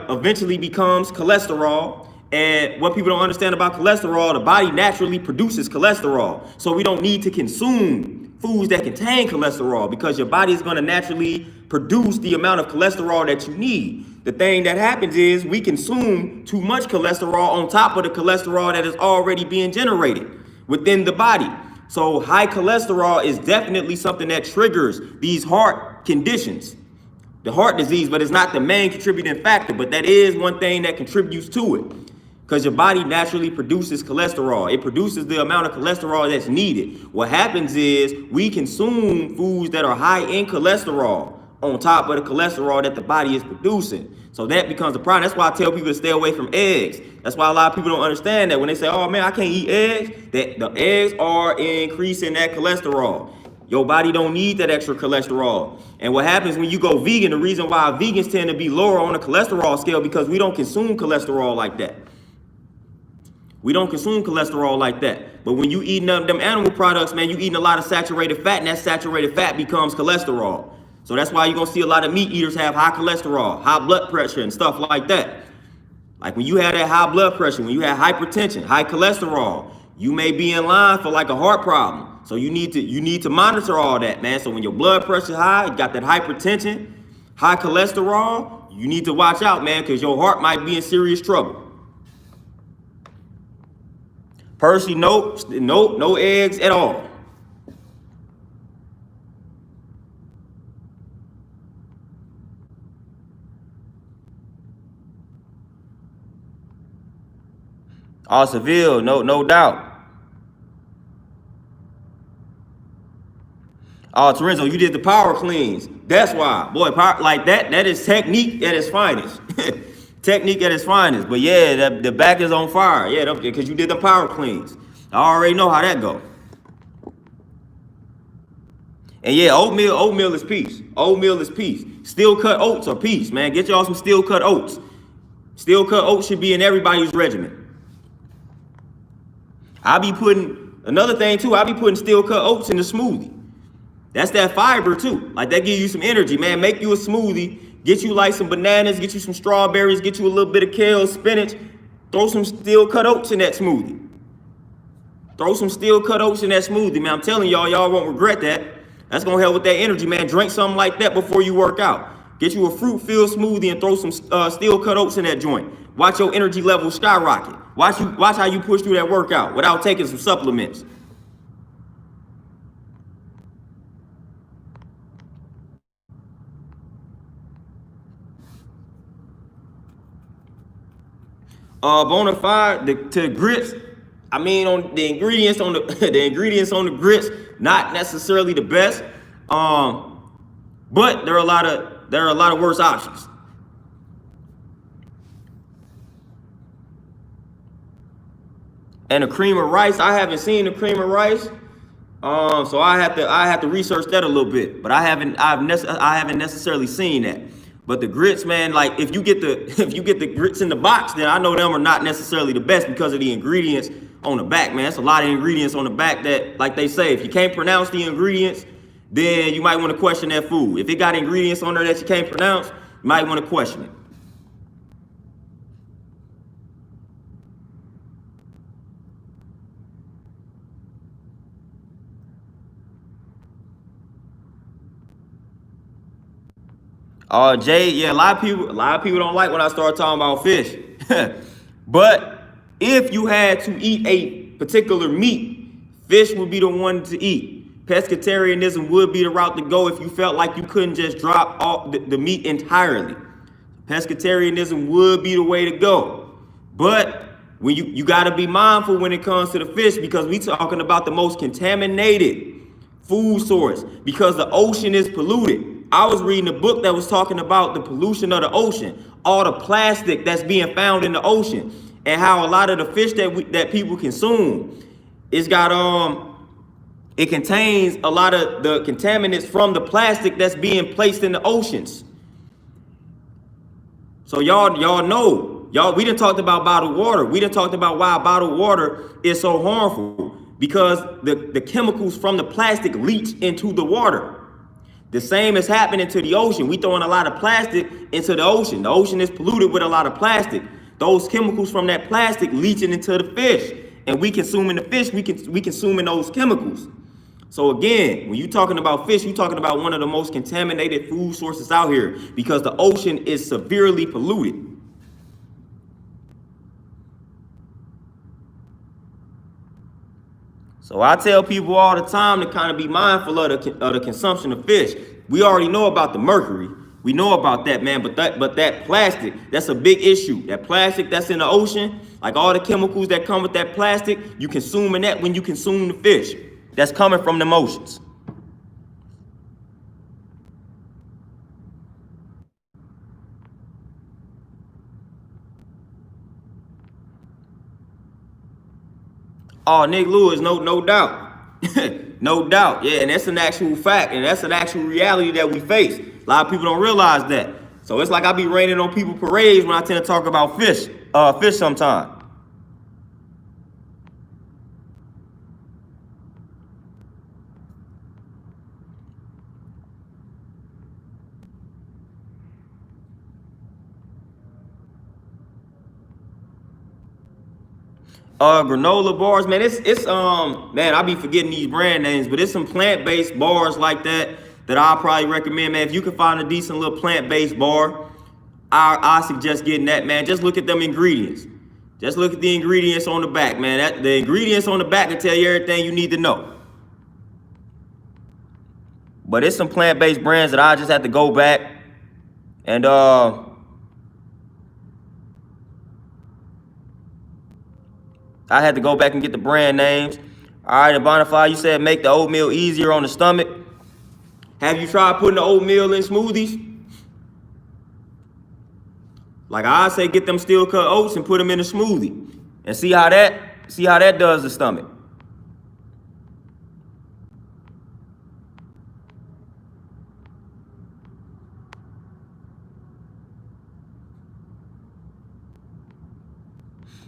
eventually becomes cholesterol. And what people don't understand about cholesterol, the body naturally produces cholesterol. So we don't need to consume foods that contain cholesterol, because your body is going to naturally produce the amount of cholesterol that you need. The thing that happens is we consume too much cholesterol on top of the cholesterol that is already being generated within the body. So high cholesterol is definitely something that triggers these heart conditions, the heart disease, but it's not the main contributing factor, but that is one thing that contributes to it. Because your body naturally produces cholesterol. It produces the amount of cholesterol that's needed. What happens is we consume foods that are high in cholesterol on top of the cholesterol that the body is producing. So that becomes a problem. That's why I tell people to stay away from eggs. That's why a lot of people don't understand that when they say, oh man, I can't eat eggs, that the eggs are increasing that cholesterol. Your body don't need that extra cholesterol. And what happens when you go vegan, the reason why vegans tend to be lower on the cholesterol scale, because we don't consume cholesterol like that. We don't consume cholesterol like that. But when you eating them animal products, man, you eating a lot of saturated fat, and that saturated fat becomes cholesterol. So that's why you're going to see a lot of meat eaters have high cholesterol, high blood pressure, and stuff like that. Like when you have that high blood pressure, when you have hypertension, high cholesterol, you may be in line for like a heart problem. So you need to monitor all that, man. So when your blood pressure high, you got that hypertension, high cholesterol, you need to watch out, man, because your heart might be in serious trouble. Percy, no eggs at all. Oh, Seville, no doubt. Oh, Torenzo, you did the power cleans. That's why, boy, power, like that is technique at its finest. Technique at its finest. But yeah, the back is on fire. Yeah, because you did the power cleans. I already know how that go. And yeah, oatmeal is peace. Oatmeal is peace. Steel cut oats are peace, man. Get y'all some steel cut oats. Steel cut oats should be in everybody's regimen. I be putting steel cut oats in the smoothie. That's that fiber too. Like that give you some energy, man. Make you a smoothie. Get you like some bananas, get you some strawberries, get you a little bit of kale, spinach. Throw some steel cut oats in that smoothie. Throw some steel cut oats in that smoothie, man. I'm telling y'all won't regret that. That's gonna help with that energy, man. Drink something like that before you work out. Get you a fruit-filled smoothie and throw some steel cut oats in that joint. Watch your energy levels skyrocket. Watch how you push through that workout without taking some supplements. Bonafide to grits. I mean, on the ingredients on the grits, not necessarily the best. But there are a lot of worse options. And the cream of rice, I haven't seen the cream of rice. So I have to research that a little bit, but I haven't necessarily seen that. But the grits, man, like if you get the if you get the grits in the box, then I know them are not necessarily the best because of the ingredients on the back, man. It's a lot of ingredients on the back that, like they say, if you can't pronounce the ingredients, then you might want to question that food. If it got ingredients on there that you can't pronounce, you might want to question it. Jay, yeah, a lot of people don't like when I start talking about fish. But if you had to eat a particular meat, fish would be the one to eat. Pescatarianism would be the route to go if you felt like you couldn't just drop off the meat entirely. Pescatarianism would be the way to go. But when you got to be mindful when it comes to the fish, because we talking about the most contaminated food source, because the ocean is polluted. I was reading a book that was talking about the pollution of the ocean, all the plastic that's being found in the ocean, and how a lot of the fish that people consume, it contains a lot of the contaminants from the plastic that's being placed in the oceans. So y'all know, we done talked about bottled water. We done talked about why bottled water is so harmful, because the chemicals from the plastic leach into the water. The same is happening to the ocean. We throwing a lot of plastic into the ocean. The ocean is polluted with a lot of plastic. Those chemicals from that plastic leaching into the fish, and we consuming the fish, we consuming those chemicals. So again, when you're talking about fish, you're talking about one of the most contaminated food sources out here, because the ocean is severely polluted. So I tell people all the time to kind of be mindful of the consumption of fish. We already know about the mercury. We know about that, man. But that plastic, that's a big issue. That plastic that's in the ocean, like all the chemicals that come with that plastic, you consuming that when you consume the fish that's coming from the oceans. Oh, Nick Lewis, no doubt. No doubt. Yeah, and that's an actual fact, and that's an actual reality that we face. A lot of people don't realize that. So it's like I be raining on people parades when I tend to talk about fish sometime. Granola bars, man. Man, I be forgetting these brand names, but it's some plant-based bars like that I probably recommend, man. If you can find a decent little plant-based bar, I suggest getting that, man. Just look at them ingredients. Just look at the ingredients on the back, man. The ingredients on the back can tell you everything you need to know. But it's some plant-based brands that I just have to go back and I had to go back and get the brand names. All right, Bonify, you said make the oatmeal easier on the stomach. Have you tried putting the oatmeal in smoothies? Like I say, get them steel cut oats and put them in a smoothie, and see how that does the stomach.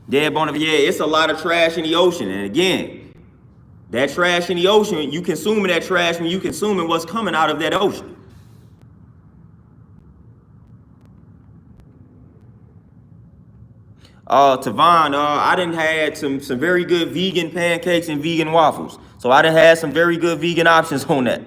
Yeah, Bonify, yeah, it's a lot of trash in the ocean, and again, that trash in the ocean, you consuming that trash when you consuming what's coming out of that ocean. Tavon, I done had some very good vegan pancakes and vegan waffles. So I done had some very good vegan options on that.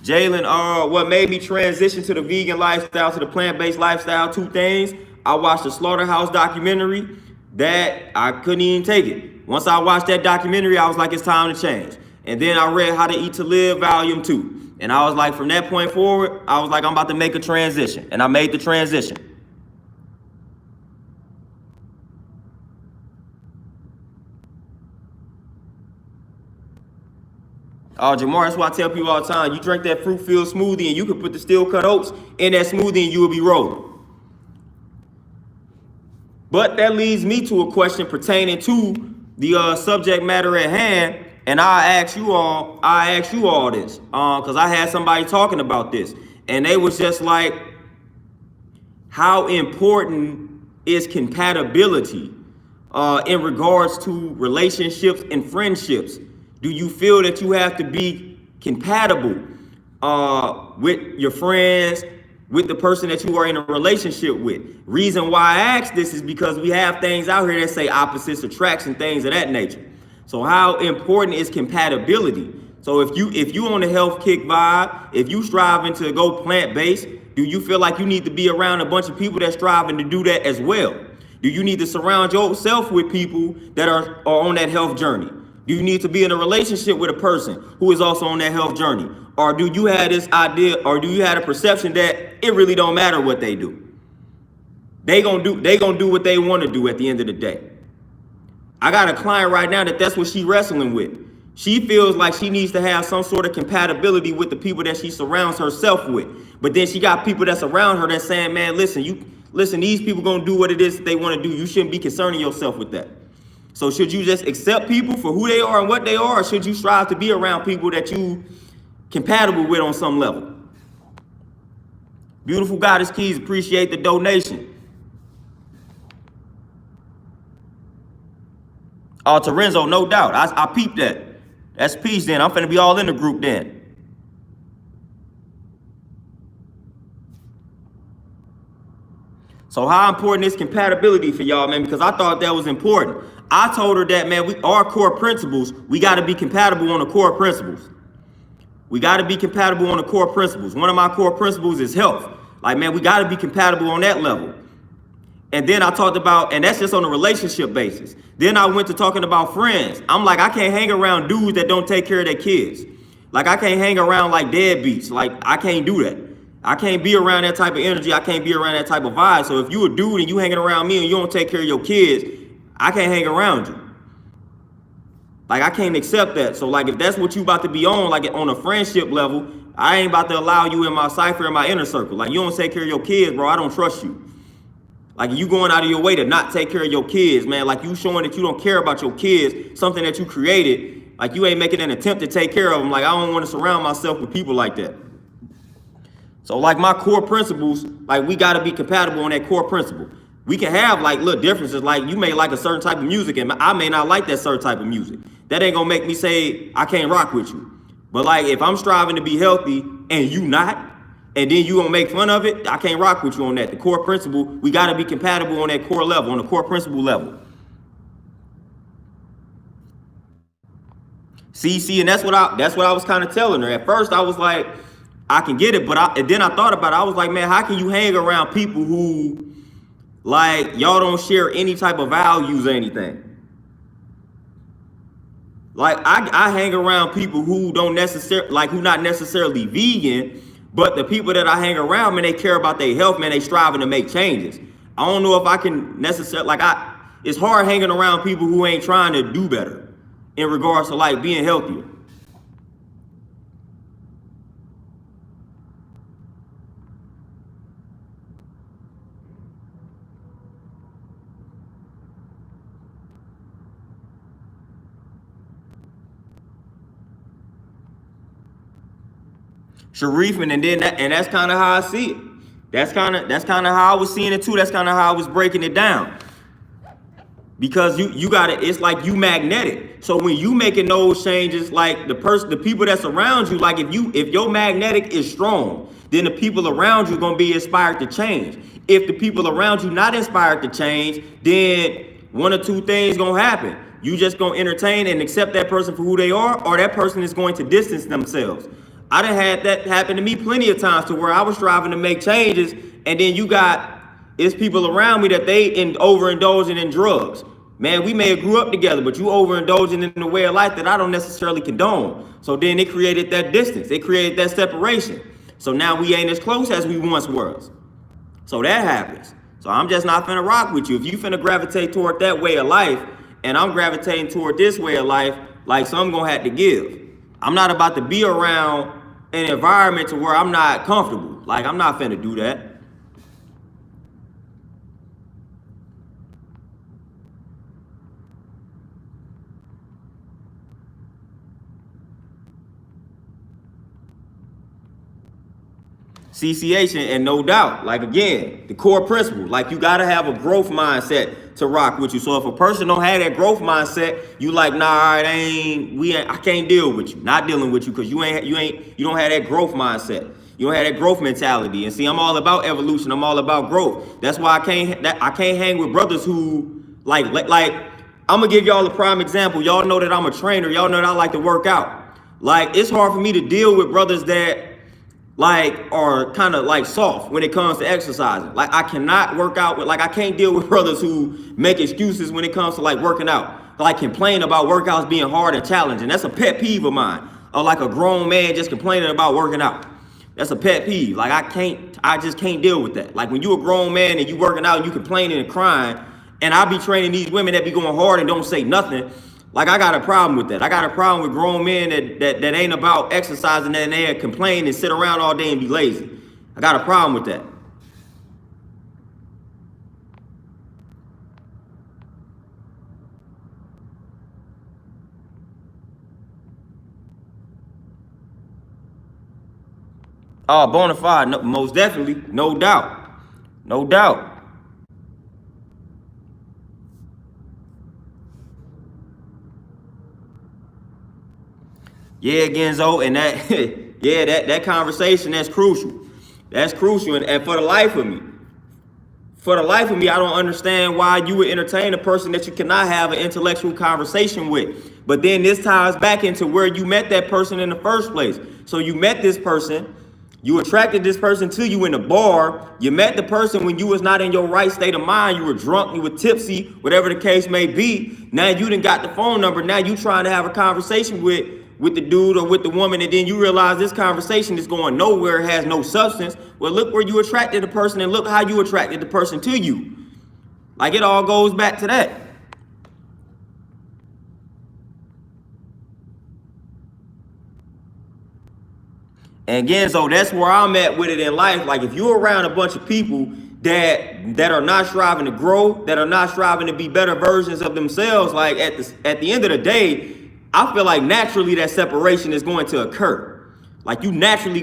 Jalen, what made me transition to the vegan lifestyle, to the plant-based lifestyle, two things. I watched the Slaughterhouse documentary that I couldn't even take it. Once I watched that documentary, I was like, it's time to change. And then I read How to Eat to Live, Volume 2. And I was like, from that point forward, I was like, I'm about to make a transition. And I made the transition. Jamar, that's why I tell people all the time, you drink that fruit-filled smoothie and you can put the steel-cut oats in that smoothie and you will be rolling. But that leads me to a question pertaining to the subject matter at hand, and I ask you all this, because I had somebody talking about this, and they was just like, how important is compatibility in regards to relationships and friendships? Do you feel that you have to be compatible with your friends, with the person that you are in a relationship with? Reason why I ask this is because we have things out here that say opposites attracts and things of that nature. So how important is compatibility? So if you on the health kick vibe, if you striving to go plant-based, do you feel like you need to be around a bunch of people that's striving to do that as well? Do you need to surround yourself with people that are on that health journey? Do you need to be in a relationship with a person who is also on that health journey? Or do you have this idea, or do you have a perception that it really don't matter what they do? They gonna do what they want to do at the end of the day. I got a client right now that's what she's wrestling with. She feels like she needs to have some sort of compatibility with the people that she surrounds herself with. But then she got people that's around her that's saying, man, listen, these people gonna do what it is that they want to do. You shouldn't be concerning yourself with that. So should you just accept people for who they are and what they are, or should you strive to be around people that you compatible with on some level? Beautiful Goddess Keys, appreciate the donation. Terenzo, no doubt. I peeped that. That's peace then. I'm finna be all in the group then. So how important is compatibility for y'all, man? Because I thought that was important. I told her that, man, our core principles, we got to be compatible on the core principles. We got to be compatible on the core principles. One of my core principles is health. Like, man, we got to be compatible on that level. And then I talked about, and that's just on a relationship basis. Then I went to talking about friends. I'm like, I can't hang around dudes that don't take care of their kids. Like, I can't hang around like deadbeats. Like, I can't do that. I can't be around that type of energy. I can't be around that type of vibe. So if you a dude and you hanging around me and you don't take care of your kids, I can't hang around you. Like, I can't accept that. So like, if that's what you about to be on, like on a friendship level, I ain't about to allow you in my cipher, in my inner circle. Like, you don't take care of your kids, bro, I don't trust you. Like, you going out of your way to not take care of your kids, man. Like, you showing that you don't care about your kids, something that you created. Like, you ain't making an attempt to take care of them. Like, I don't want to surround myself with people like that. So like, my core principles, like, we got to be compatible on that core principle. We can have like little differences. Like, you may like a certain type of music and I may not like that certain type of music. That ain't gonna make me say I can't rock with you. But like, if I'm striving to be healthy and you not, and then you gonna make fun of it, I can't rock with you on that. The core principle, we gotta be compatible on that core level, on the core principle level. See, and that's what I was kind of telling her. At first, I was like, I can get it, but then I thought about it. I was like, man, how can you hang around people who, like, y'all don't share any type of values or anything? Like, I hang around people who don't necessarily, like, who not necessarily vegan, but the people that I hang around, man, they care about their health, man, they striving to make changes. I don't know if I can necessarily, like, it's hard hanging around people who ain't trying to do better in regards to, like, being healthier. Sharif, and then that's kind of how I see it. That's kind of how I was seeing it too. That's kind of how I was breaking it down. Because you got it, it's like you magnetic. So when you making those changes, like the people that's around you, like if your magnetic is strong, then the people around you gonna be inspired to change. If the people around you not inspired to change, then one or two things gonna happen. You just gonna entertain and accept that person for who they are, or that person is going to distance themselves. I done had that happen to me plenty of times, to where I was striving to make changes, and then it's people around me that they overindulging in drugs. Man, we may have grew up together, but you overindulging in a way of life that I don't necessarily condone. So then it created that distance. It created that separation. So now we ain't as close as we once was. So that happens. So I'm just not finna rock with you. If you finna gravitate toward that way of life, and I'm gravitating toward this way of life, like, something gonna have to give. I'm not about to be around an environment to where I'm not comfortable. Like, I'm not finna do that. CCH, and no doubt, like again, the core principle, like you gotta have a growth mindset to rock with you. So if a person don't have that growth mindset, you like, nah, I can't deal with you, not dealing with you, because you don't have that growth mindset. You don't have that growth mentality. And see, I'm all about evolution. I'm all about growth. That's why I can't hang with brothers who like I'm gonna give y'all a prime example. Y'all know that I'm a trainer. Y'all know that I like to work out. Like, it's hard for me to deal with brothers that like are kind of like soft when it comes to exercising. Like, I cannot work out with, like, I can't deal with brothers who make excuses when it comes to like working out, like complain about workouts being hard and challenging. That's a pet peeve of mine. Or like a grown man just complaining about working out. That's a pet peeve. Like, I just can't deal with that. Like, when you a grown man and you working out and you complaining and crying, and I be training these women that be going hard and don't say nothing, like, I got a problem with that. I got a problem with grown men that ain't about exercising and they complain and sit around all day and be lazy. I got a problem with that. Oh, bona fide, no, most definitely, no doubt, no doubt. Yeah, Genzo, and that, yeah, that conversation, that's crucial. That's crucial, and for the life of me, I don't understand why you would entertain a person that you cannot have an intellectual conversation with. But then this ties back into where you met that person in the first place. So you met this person, you attracted this person to you in the bar, you met the person when you was not in your right state of mind, you were drunk, you were tipsy, whatever the case may be. Now you done got the phone number, now you trying to have a conversation with the dude or with the woman, and then you realize this conversation is going nowhere, it has no substance. Well, look where you attracted the person, and look how you attracted the person to you. Like, it all goes back to that. And again, so that's where I'm at with it in life. Like, if you're around a bunch of people that are not striving to grow, that are not striving to be better versions of themselves, like at the end of the day, I feel like naturally that separation is going to occur. Like, naturally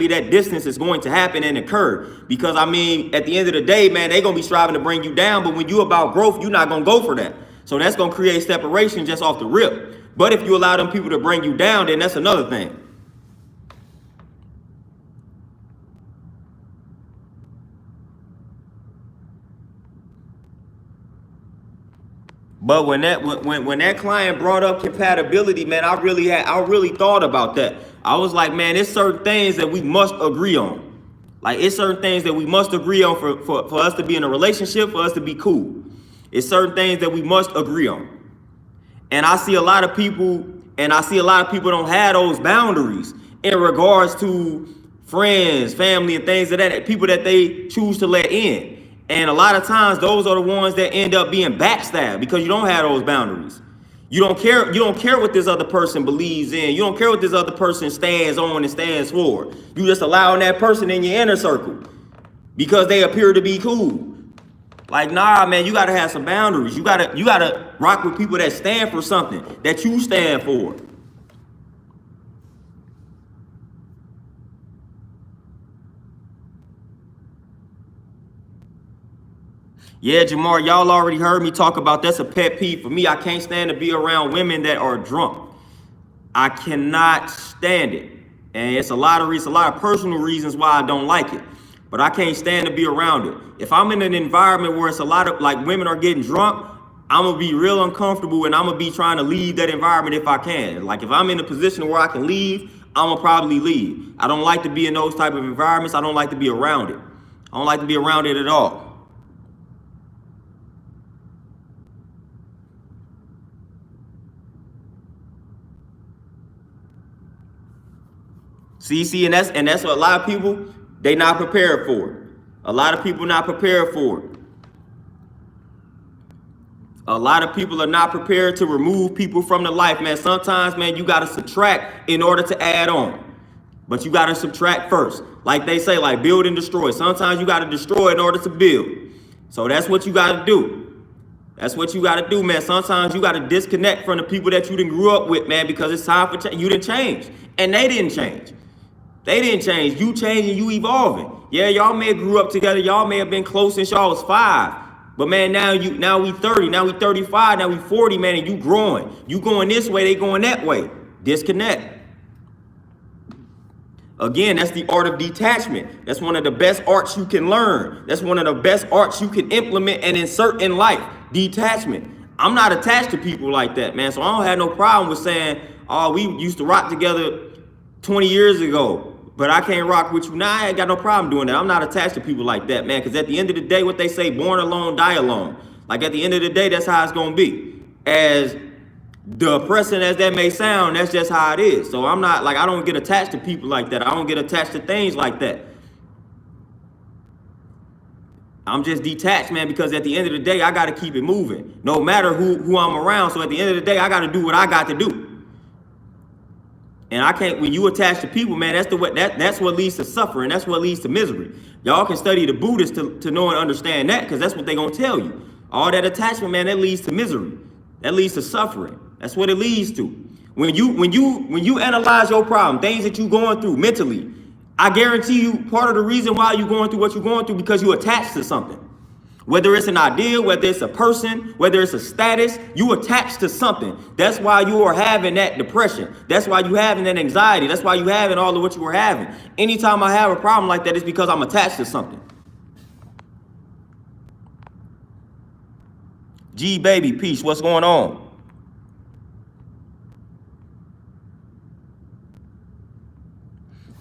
that distance is going to happen and occur. Because I mean, at the end of the day, man, they're gonna be striving to bring you down, but when you about growth, you're not gonna go for that. So that's gonna create separation just off the rip. But if you allow them people to bring you down, then that's another thing. But when that client brought up compatibility, man, I really thought about that. I was like, man, it's certain things that we must agree on. Like, it's certain things that we must agree on for us to be in a relationship, for us to be cool. It's certain things that we must agree on. And I see a lot of people don't have those boundaries in regards to friends, family, and things of that, people that they choose to let in. And a lot of times those are the ones that end up being backstabbed because you don't have those boundaries. You don't care what this other person believes in. You don't care what this other person stands on and stands for. You just allowing that person in your inner circle because they appear to be cool. Like, nah, man, you gotta have some boundaries. You gotta rock with people that stand for something that you stand for. Yeah, Jamar, y'all already heard me talk about that's a pet peeve for me. I can't stand to be around women that are drunk. I cannot stand it. And it's a lot of personal reasons why I don't like it. But I can't stand to be around it. If I'm in an environment where it's a lot of, like, women are getting drunk, I'm gonna be real uncomfortable and I'm gonna be trying to leave that environment if I can. Like, if I'm in a position where I can leave, I'm gonna probably leave. I don't like to be in those type of environments. I don't like to be around it. I don't like to be around it at all. See, and that's what a lot of people, they not prepared for. A lot of people not prepared for it. A lot of people are not prepared to remove people from the life, man. Sometimes, man, you gotta subtract in order to add on. But you gotta subtract first. Like they say, like, build and destroy. Sometimes you gotta destroy in order to build. So that's what you gotta do. That's what you gotta do, man. Sometimes you gotta disconnect from the people that you done grew up with, man, because it's time for change. You didn't change, and they didn't change. They didn't change. You changing, you evolving. Yeah, y'all may have grew up together. Y'all may have been close since y'all was 5. But man, now we 30, now we 35, now we 40, man, and you growing. You going this way, they going that way. Disconnect. Again, that's the art of detachment. That's one of the best arts you can learn. That's one of the best arts you can implement and insert in life. Detachment. I'm not attached to people like that, man. So I don't have no problem with saying, oh, we used to rock together 20 years ago, but I can't rock with you now. I ain't got no problem doing that. I'm not attached to people like that, man, because at the end of the day, what they say, born alone, die alone. Like at the end of the day, that's how it's going to be. As depressing as that may sound, that's just how it is. So I'm not, like, I don't get attached to people like that. I don't get attached to things like that. I'm just detached, man, because at the end of the day, I got to keep it moving, no matter who I'm around. So at the end of the day, I got to do what I got to do. And I can't, when you attach to people, man, that's what leads to suffering. That's what leads to misery. Y'all can study the Buddhists to know and understand that, because that's what they're going to tell you. All that attachment, man, that leads to misery. That leads to suffering. That's what it leads to. When you analyze your problem, things that you're going through mentally, I guarantee you part of the reason why you're going through what you're going through because you attached to something. Whether it's an idea, whether it's a person, whether it's a status, you attach to something. That's why you are having that depression. That's why you having that anxiety. That's why you having all of what you were having. Anytime I have a problem like that, it's because I'm attached to something. G baby, peace. What's going on?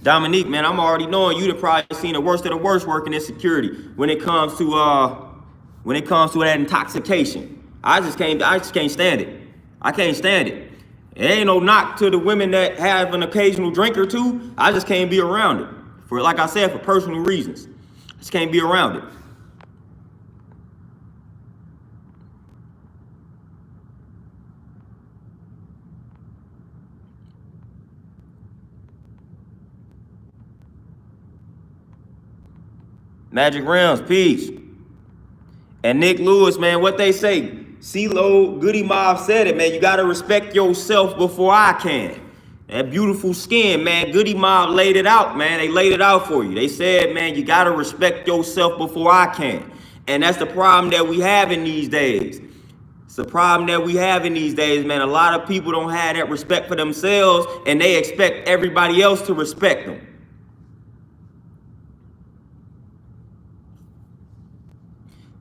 Dominique, man, I'm already knowing you'd have probably seen the worst of the worst working in security when it comes to that intoxication. I just can't stand it. I can't stand it. It ain't no knock to the women that have an occasional drink or two. I just can't be around it. For, like I said, for personal reasons. I just can't be around it. Magic Realms, peace. And Nick Lewis, man, what they say? CeeLo Goody Mob said it, man. You got to respect yourself before I can. That beautiful skin, man. Goody Mob laid it out, man. They laid it out for you. They said, man, you got to respect yourself before I can. And that's the problem that we have in these days. It's the problem that we have in these days, man. A lot of people don't have that respect for themselves, and they expect everybody else to respect them.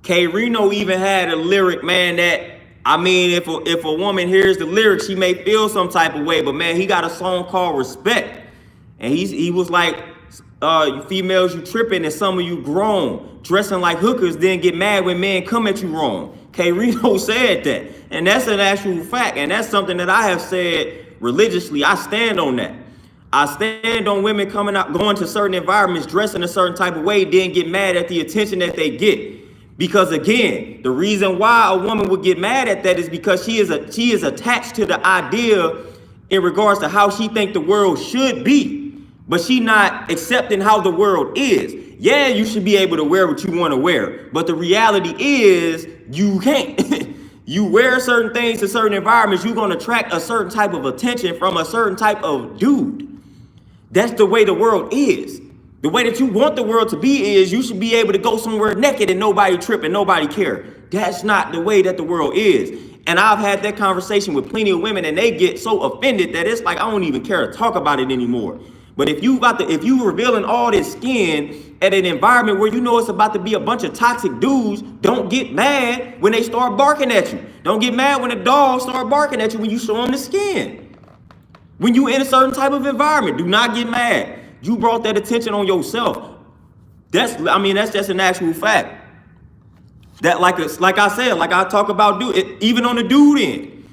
K Reno even had a lyric, man, that, I mean, if a woman hears the lyric, she may feel some type of way, but man, he got a song called Respect. And he was like, you females, you tripping, and some of you grown, dressing like hookers, then get mad when men come at you wrong. K Reno said that. And that's an actual fact. And that's something that I have said religiously. I stand on that. I stand on women coming out, going to certain environments, dressing a certain type of way, then get mad at the attention that they get. Because again, the reason why a woman would get mad at that is because she is attached to the idea in regards to how she thinks the world should be, but she not accepting how the world is. Yeah, you should be able to wear what you want to wear, but the reality is you can't. You wear certain things to certain environments, you're going to attract a certain type of attention from a certain type of dude. That's the way the world is. The way that you want the world to be is you should be able to go somewhere naked and nobody trip and nobody care. That's not the way that the world is. And I've had that conversation with plenty of women and they get so offended that it's like, I don't even care to talk about it anymore. But if you revealing all this skin at an environment where you know it's about to be a bunch of toxic dudes, don't get mad when they start barking at you. Don't get mad when the dogs start barking at you when you show them the skin. When you in a certain type of environment, do not get mad. You brought that attention on yourself. That's just an actual fact. That like I said, like I talk about even on the dude end.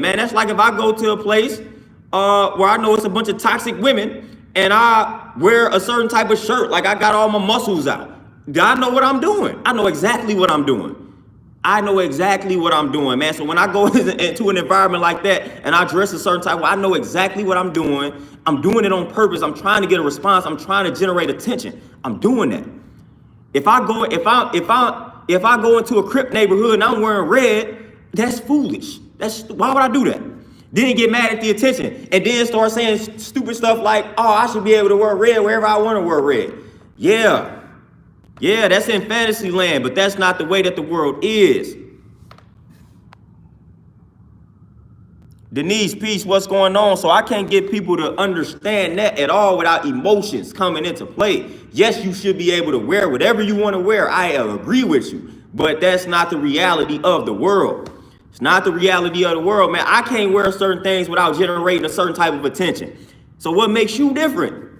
Man, that's like if I go to a place where I know it's a bunch of toxic women and I wear a certain type of shirt, like I got all my muscles out. I know what I'm doing. I know exactly what I'm doing. Man. So when I go into an environment like that and I dress a certain type, I know exactly what I'm doing. I'm doing it on purpose. I'm trying to get a response. I'm trying to generate attention. I'm doing that. If I go into a Crip neighborhood and I'm wearing red, that's foolish. Why would I do that? Then get mad at the attention, and then start saying stupid stuff like, oh, I should be able to wear red wherever I want to wear red. Yeah, that's in fantasy land, but that's not the way that the world is. Denise, peace, what's going on? So I can't get people to understand that at all without emotions coming into play. Yes, you should be able to wear whatever you want to wear. I agree with you, but that's not the reality of the world. It's not the reality of the world, man. I can't wear certain things without generating a certain type of attention. So what makes you different?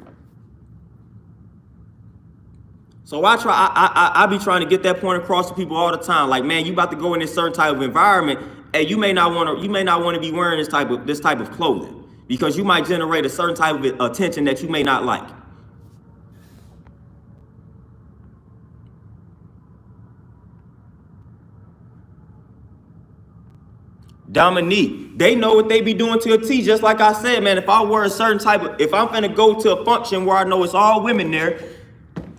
So I be trying to get that point across to people all the time. Like, man, you about to go in this certain type of environment, and you may not want to be wearing this type of clothing because you might generate a certain type of attention that you may not like. Dominique, they know what they be doing to a T. Just like I said, man, if I wear a certain type of, if I'm finna go to a function where I know it's all women there,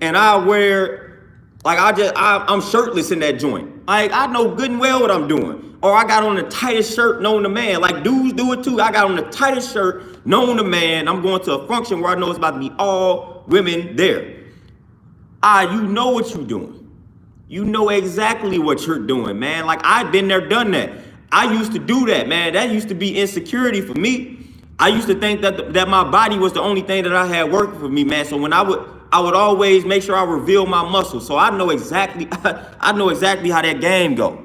and I wear, like I'm shirtless in that joint. Like, I know good and well what I'm doing. Or I got on the tightest shirt known to man. Like, dudes do it too. I got on the tightest shirt known to man. I'm going to a function where I know it's about to be all women there. You know what you're doing. You know exactly what you're doing, man. Like, I've been there, done that. I used to do that, man. That used to be insecurity for me. I used to think that my body was the only thing that I had working for me, man. So when I would always make sure I reveal my muscles. So I know exactly how that game go.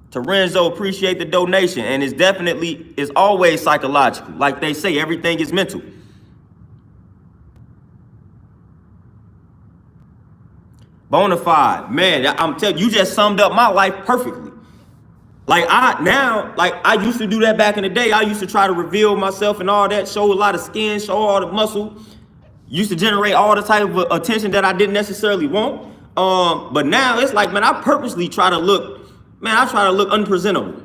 Terenzo, appreciate the donation, and it's always psychological. Like they say, everything is mental. Bonafide, man, I'm telling you, just summed up my life perfectly. I used to do that back in the day. I used to try to reveal myself and all that, show a lot of skin, show all the muscle. Used to generate all the type of attention that I didn't necessarily want. But now it's like, man, I purposely try to look unpresentable.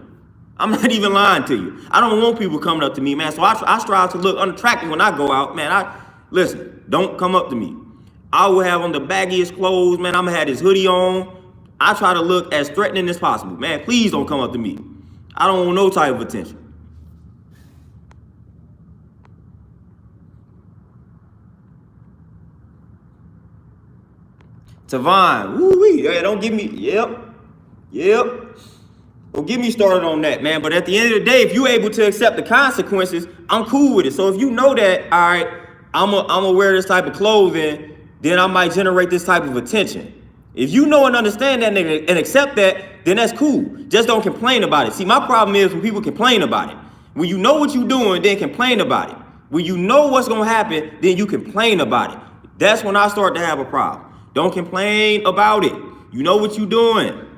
I'm not even lying to you. I don't want people coming up to me, man. So I strive to look unattractive when I go out, man. Listen, don't come up to me. I will have on the baggiest clothes, man. I'm gonna have this hoodie on. I try to look as threatening as possible. Man, please don't come up to me. I don't want no type of attention. Tavon, woo-wee, don't give me, yep. Don't get me started on that, man. But at the end of the day, if you're able to accept the consequences, I'm cool with it. So if you know that, all right, I'm gonna wear this type of clothing, then I might generate this type of attention. If you know and understand that and accept that, then that's cool. Just don't complain about it. See, my problem is when people complain about it. When you know what you're doing, then complain about it. When you know what's gonna happen, then you complain about it. That's when I start to have a problem. Don't complain about it. You know what you're doing.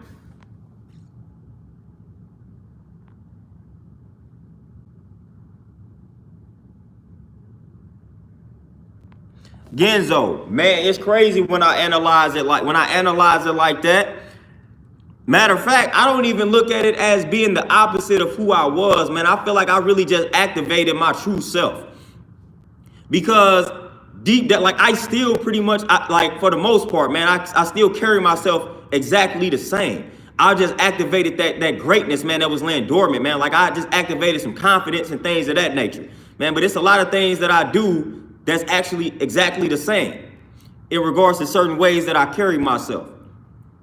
Genzo, man, it's crazy when I analyze it like that. Matter of fact, I don't even look at it as being the opposite of who I was, man. I feel like I really just activated my true self. Because deep down, like, I still pretty much, for the most part, man, I still carry myself exactly the same. I just activated that greatness, man, that was laying dormant, man. Like, I just activated some confidence and things of that nature, man. But it's a lot of things that I do that's actually exactly the same in regards to certain ways that I carry myself.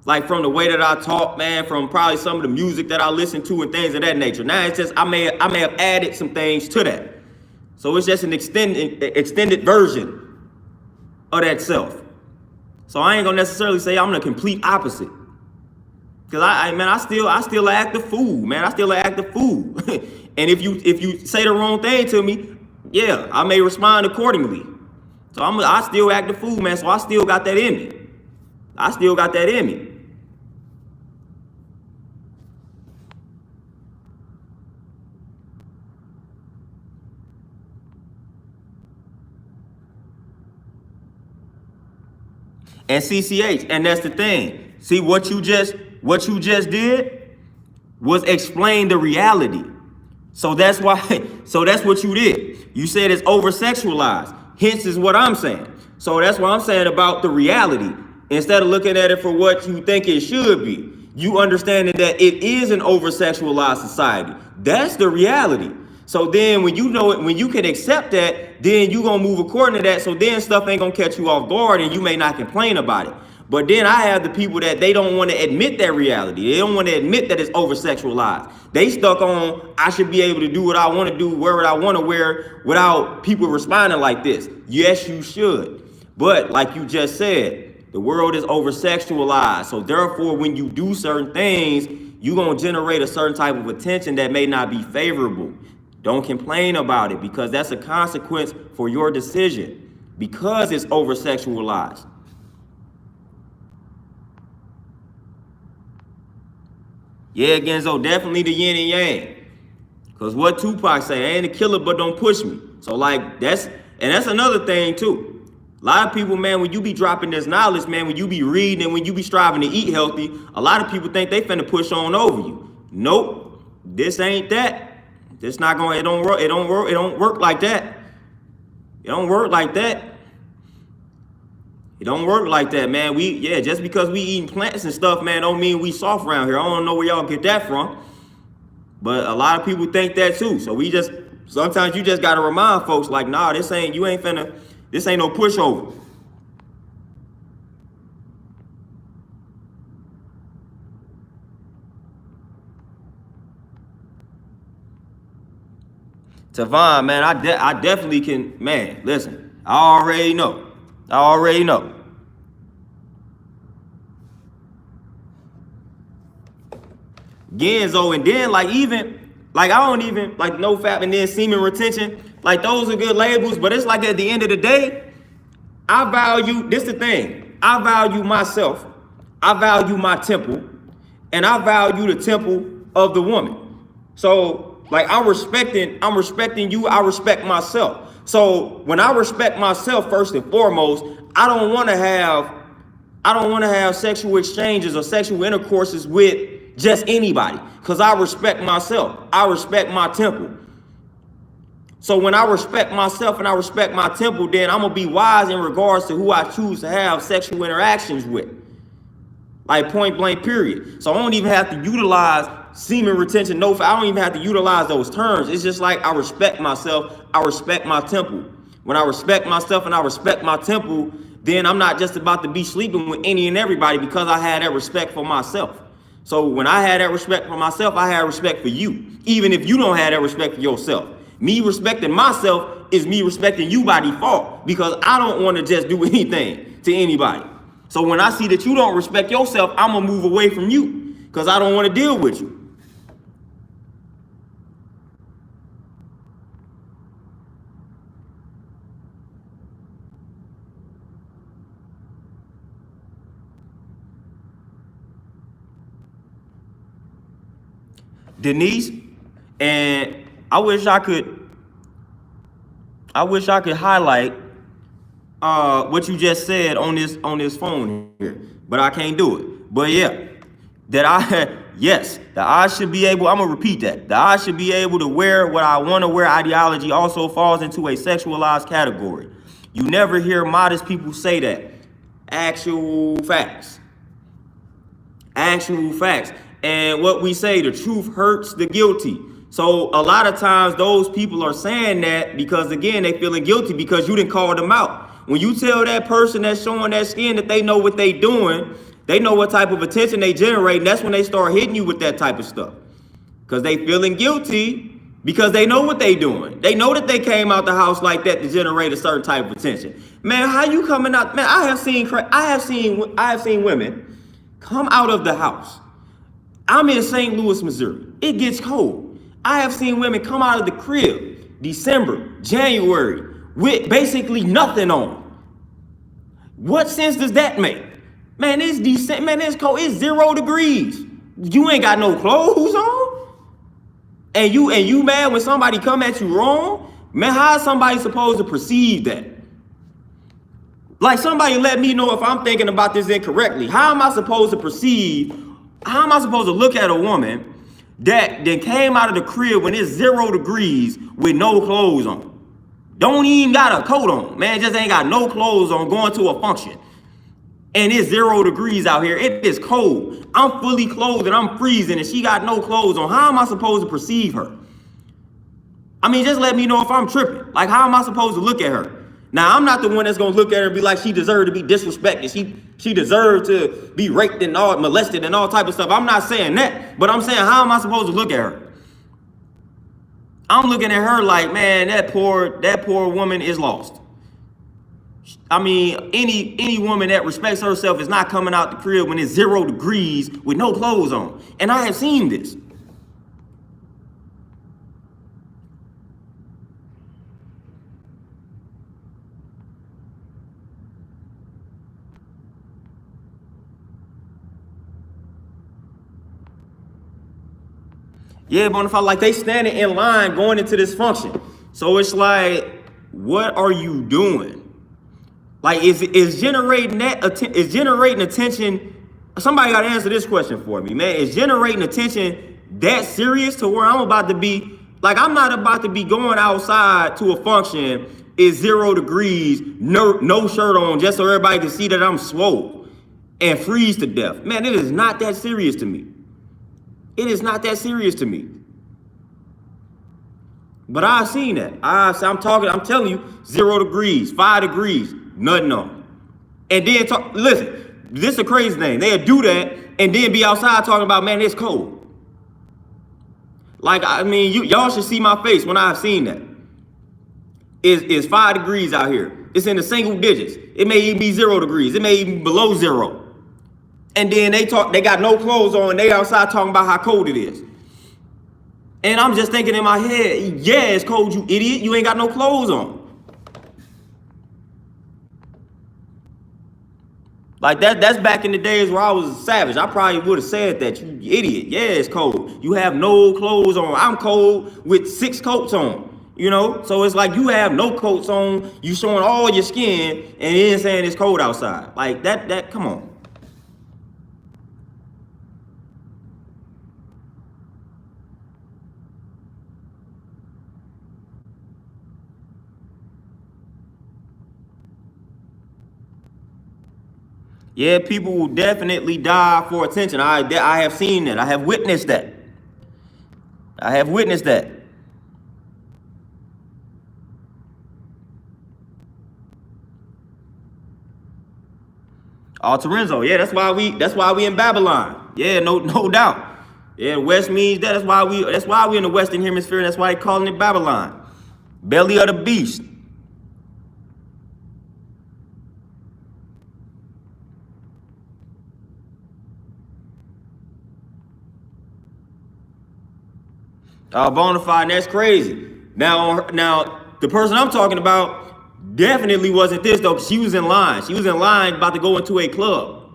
Like from the way that I talk, man, from probably some of the music that I listen to and things of that nature. Now it's just I may have added some things to that. So it's just an extended version of that self. So I ain't gonna necessarily say I'm the complete opposite. Cause I still act the fool, man. I still act the fool. And if you say the wrong thing to me, yeah, I may respond accordingly. So I still act the fool, man. So I still got that in me. And CCH, and that's the thing. See, what you just did was explain the reality. So that's what you did. You said it's over-sexualized. Hence is what I'm saying. So that's what I'm saying about the reality. Instead of looking at it for what you think it should be. You understanding that it is an over-sexualized society. That's the reality. So then when you know it, when you can accept that, then you gonna move according to that. So then stuff ain't gonna catch you off guard and you may not complain about it. But then I have the people that they don't want to admit that reality. They don't want to admit that it's over-sexualized. They stuck on, I should be able to do what I want to do, wear what I want to wear without people responding like this. Yes, you should. But like you just said, the world is over-sexualized. So therefore, when you do certain things, you're going to generate a certain type of attention that may not be favorable. Don't complain about it because that's a consequence for your decision because it's over-sexualized. Yeah, Genzo, definitely the yin and yang. Because what Tupac say, I ain't a killer, but don't push me. So like that's another thing too. A lot of people, man, when you be dropping this knowledge, man, when you be reading and when you be striving to eat healthy, a lot of people think they finna push on over you. Nope, this ain't that. This not going, it don't work like that. It don't work like that. It don't work like that, man. Just because we eating plants and stuff, man, don't mean we soft around here. I don't know where y'all get that from. But a lot of people think that too. So sometimes you just gotta remind folks like, nah, this ain't no pushover. Tavon, man, I definitely can, man, listen, I already know. Genzo, and then like I don't even like no fap and then semen retention, like those are good labels, but it's like at the end of the day, I value myself, I value my temple, and I value the temple of the woman. So like I'm respecting you, I respect myself. So when I respect myself first and foremost, I don't want to have sexual exchanges or sexual intercourses with just anybody, because I respect myself. I respect my temple. So when I respect myself and I respect my temple, then I'm gonna be wise in regards to who I choose to have sexual interactions with. Like point blank period. So I don't even have to utilize semen retention, I don't even have to utilize those terms. It's just like I respect myself, I respect my temple. When I respect myself and I respect my temple, then I'm not just about to be sleeping with any and everybody because I had that respect for myself. So when I had that respect for myself, I had respect for you, even if you don't have that respect for yourself. Me respecting myself is me respecting you by default because I don't want to just do anything to anybody. So when I see that you don't respect yourself, I'm going to move away from you because I don't want to deal with you. Denise, and I wish I could highlight what you just said on this phone here, but I can't do it. But yeah, that I should be able, I'm gonna repeat that I should be able to wear what I want to wear ideology also falls into a sexualized category. You never hear modest people say that. Actual facts. And what we say, the truth hurts the guilty. So a lot of times those people are saying that because, again, they feeling guilty because you didn't call them out. When you tell that person that's showing that skin that they know what they doing, they know what type of attention they generate, and that's when they start hitting you with that type of stuff. Because they feeling guilty because they know what they doing. They know that they came out the house like that to generate a certain type of attention. Man, how you coming out? Man, I have seen women come out of the house. I'm in St. Louis, Missouri. It gets cold. I have seen women come out of the crib December, January with basically nothing on. What sense does that make? Man, it's cold. It's 0 degrees. You ain't got no clothes on? And you mad when somebody come at you wrong? Man, how is somebody supposed to perceive that? Like, somebody let me know if I'm thinking about this incorrectly. How am I supposed to look at a woman that came out of the crib when it's 0 degrees with no clothes on? Don't even got a coat on. Man, just ain't got no clothes on going to a function. And it's 0 degrees out here. It is cold. I'm fully clothed and I'm freezing and she got no clothes on. How am I supposed to perceive her? I mean, just let me know if I'm tripping. Like, how am I supposed to look at her? Now, I'm not the one that's gonna look at her and be like, she deserved to be disrespected. She deserved to be raped and all molested and all type of stuff. I'm not saying that, but I'm saying, how am I supposed to look at her? I'm looking at her like, man, that poor woman is lost. I mean, any woman that respects herself is not coming out the crib when it's 0 degrees with no clothes on. And I have seen this. Yeah, Bonafide, like they standing in line going into this function. So it's like, what are you doing? Like, is generating attention? Somebody got to answer this question for me, man. Is generating attention that serious to where I'm about to be? Like, I'm not about to be going outside to a function. It's 0 degrees, no shirt on, just so everybody can see that I'm swole and freeze to death. Man, it is not that serious to me. It is not that serious to me. But I've seen that. I'm telling you, 0 degrees, 5 degrees, nothing on. And then listen, this is a crazy thing. They'll do that and then be outside talking about, man, it's cold. Like, I mean, y'all should see my face when I've seen that. It's 5 degrees out here. It's in the single digits. It may even be 0 degrees. It may even be below 0. And then they got no clothes on, they outside talking about how cold it is. And I'm just thinking in my head, yeah, it's cold, you idiot. You ain't got no clothes on. Like that's back in the days where I was a savage. I probably would have said that, you idiot. Yeah, it's cold. You have no clothes on. I'm cold with 6 coats on. You know, so it's like you have no coats on, you showing all your skin, and then saying it's cold outside. Like that, come on. Yeah, people will definitely die for attention. I have seen that. I have witnessed that. I have witnessed that. Oh, Torenzo, yeah, that's why we in Babylon. Yeah, no doubt. Yeah, West means that. That's why we in the Western Hemisphere. That's why they calling it Babylon. Belly of the beast. Bonafide, that's crazy. Now, the person I'm talking about definitely wasn't this though. She was in line. She was in line about to go into a club.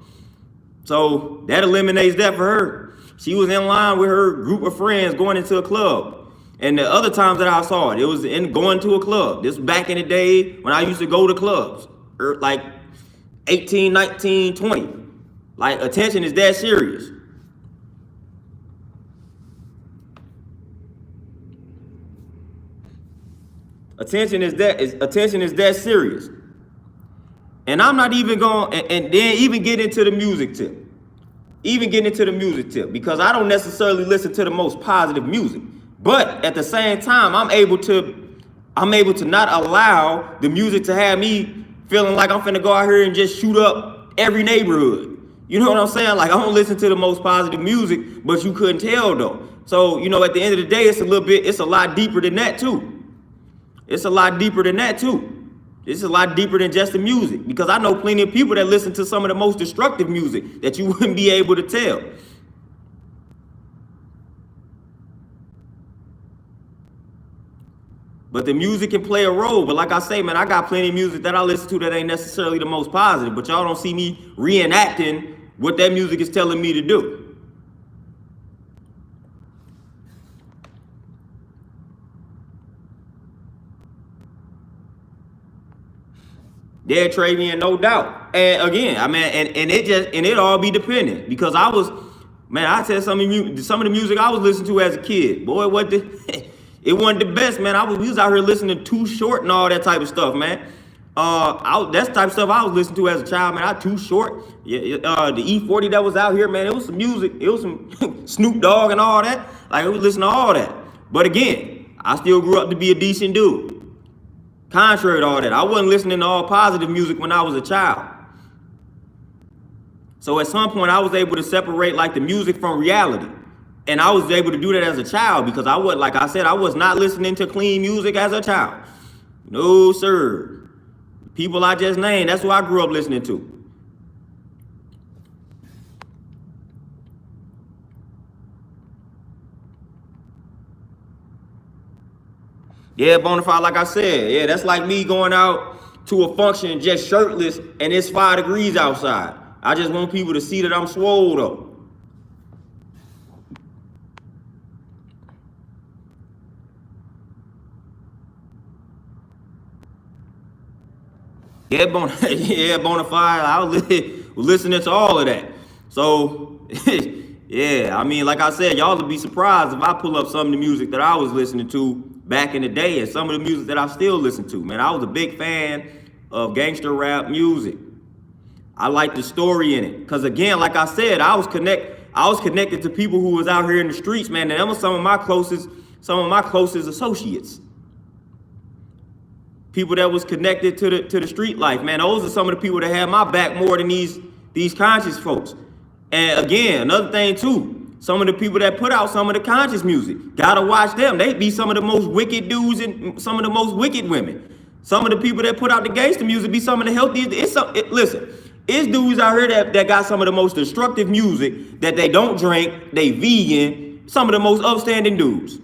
So that eliminates that for her. She was in line with her group of friends going into a club. And the other times that I saw it, it was in going to a club. This was back in the day when I used to go to clubs, like 18, 19, 20. Like, attention is that serious. Attention is that serious. And I'm not even going, and then even get into the music tip. Because I don't necessarily listen to the most positive music. But at the same time, I'm able to not allow the music to have me feeling like I'm finna go out here and just shoot up every neighborhood. You know what I'm saying? Like, I don't listen to the most positive music, but you couldn't tell though. So, you know, at the end of the day, it's a lot deeper than that too. It's a lot deeper than just the music, because I know plenty of people that listen to some of the most destructive music that you wouldn't be able to tell. But the music can play a role. But like I say, man, I got plenty of music that I listen to that ain't necessarily the most positive, but y'all don't see me reenacting what that music is telling me to do. Yeah, Travian, no doubt. And again, I mean, and it all be dependent, because I tell some of the music I was listening to as a kid, boy, it wasn't the best, man. We was out here listening to Too Short and all that type of stuff, man. That's the type of stuff I was listening to as a child, man. I Too Short, yeah, the E40 that was out here, man. It was some music, it was some Snoop Dogg and all that. Like, I was listening to all that. But again, I still grew up to be a decent dude. Contrary to all that, I wasn't listening to all positive music when I was a child. So at some point, I was able to separate like the music from reality. And I was able to do that as a child because I was, like I said, I was not listening to clean music as a child. No, sir. People I just named, that's what I grew up listening to. Yeah, Bonafide, like I said, yeah, that's like me going out to a function just shirtless and it's 5 degrees outside. I just want people to see that I'm swole though. Yeah, yeah, Bonafide. I was listening to all of that. So, yeah, I mean, like I said, y'all would be surprised if I pull up some of the music that I was listening to back in the day and some of the music that I still listen to. Man, I was a big fan of gangster rap music. I like the story in it. Cause again, like I said, I was connected to people who was out here in the streets, man, and that was some of my closest associates. People that was connected to the street life, man. Those are some of the people that had my back more than these conscious folks. And again, another thing too, some of the people that put out some of the conscious music, gotta watch them. They be some of the most wicked dudes and some of the most wicked women. Some of the people that put out the gangster music be some of the healthiest. Listen, it's dudes out here that got some of the most destructive music, that they don't drink, they vegan, some of the most upstanding dudes.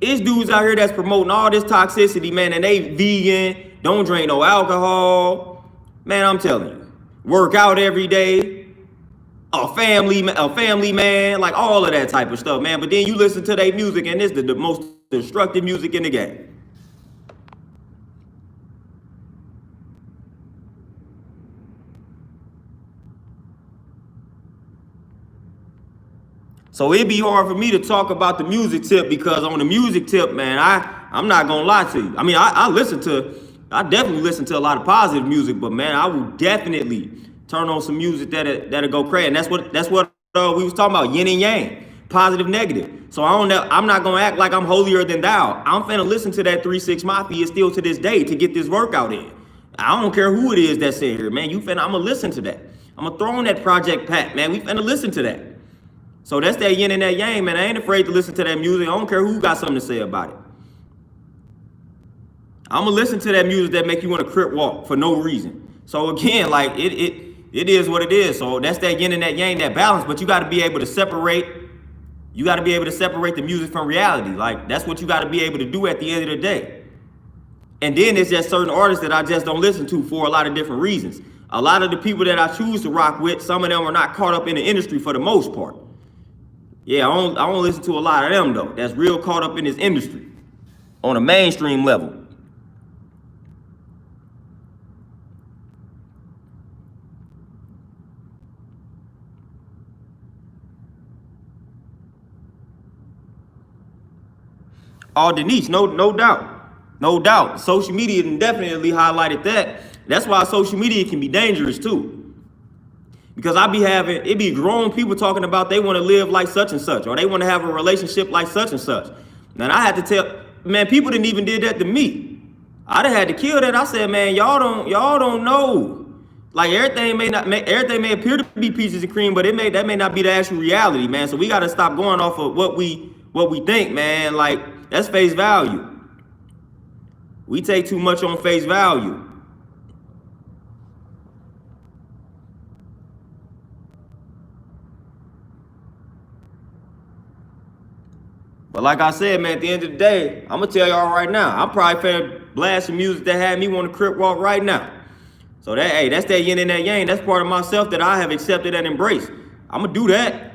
It's dudes out here that's promoting all this toxicity, man, and they vegan, don't drink no alcohol. Man, I'm telling you, work out every day, a family man, like all of that type of stuff, man. But then you listen to their music and it's the most destructive music in the game. So it'd be hard for me to talk about the music tip because on the music tip, man, I'm not gonna lie to you. I mean, I definitely listen to a lot of positive music, but man, I will definitely turn on some music that'll go crazy. And that's what we was talking about, yin and yang, positive, negative. So I'm not gonna act like I'm holier than thou. I'm finna listen to that 3 6 Mafia still to this day to get this workout in. I don't care who it is that's in here, man. I'm gonna listen to that. I'm gonna throw on that Project Pat, man. We finna listen to that. So that's that yin and that yang, man. I ain't afraid to listen to that music. I don't care who got something to say about it. I'm gonna listen to that music that make you want to crip walk for no reason. So again, like it is what it is. So that's that yin and that yang, that balance. But you got to be able to separate. You got to be able to separate the music from reality. Like that's what you got to be able to do at the end of the day. And then there's just certain artists that I just don't listen to for a lot of different reasons. A lot of the people that I choose to rock with, some of them are not caught up in the industry for the most part. Yeah, I don't listen to a lot of them though. That's real caught up in this industry on a mainstream level. Oh, Denise, no doubt. Social media definitely highlighted that. That's why social media can be dangerous too. Because it be grown people talking about they want to live like such and such, or they want to have a relationship like such and such. And I had to tell, man, people didn't even did that to me. I done had to kill that. I said, man, y'all don't know. Like everything may appear to be peaches and cream, but that may not be the actual reality, man. So we gotta stop going off of what we think, man. Like that's face value. We take too much on face value. But like I said, man, at the end of the day, I'm gonna tell y'all right now, I'm probably finna blast some music that had me want to crip walk right now. So that's that yin and that yang. That's part of myself that I have accepted and embraced. I'm gonna do that.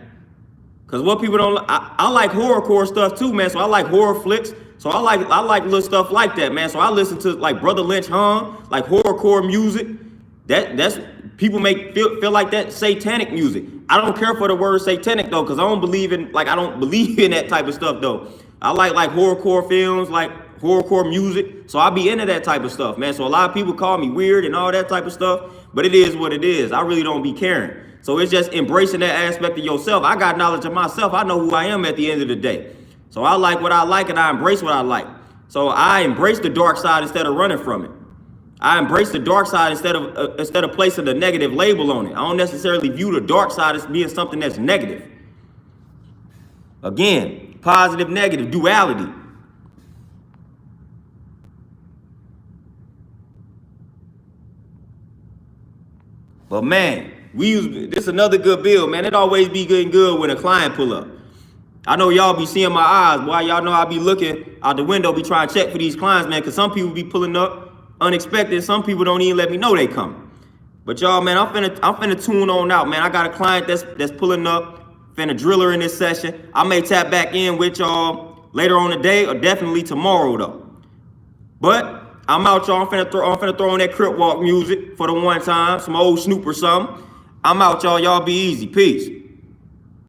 Cause what people don't, I like horrorcore stuff too, man. So I like horror flicks. So I like little stuff like that, man. So I listen to like Brother Lynch hum, like horrorcore music. That's people feel like that satanic music. I don't care for the word satanic though, because I don't believe in that type of stuff though. I like horrorcore films, like horrorcore music. So I be into that type of stuff, man. So a lot of people call me weird and all that type of stuff, but it is what it is. I really don't be caring. So it's just embracing that aspect of yourself. I got knowledge of myself. I know who I am at the end of the day. So I like what I like and I embrace what I like. So I embrace the dark side instead of running from it. I embrace the dark side instead of placing a negative label on it. I don't necessarily view the dark side as being something that's negative. Again, positive, negative, duality. But man, this is another good bill, man. It always be good and good when a client pull up. I know y'all be seeing my eyes. Boy, y'all know I be looking out the window, be trying to check for these clients, man, because some people be pulling up unexpected. Some people don't even let me know they coming. But y'all, man, I'm finna tune on out, man. I got a client that's pulling up, finna drill her in this session. I may tap back in with y'all later on today or definitely tomorrow, though. But I'm out, y'all. I'm finna throw on that Crip Walk music for the one time, some old Snoop or something. I'm out, y'all. Y'all be easy. Peace.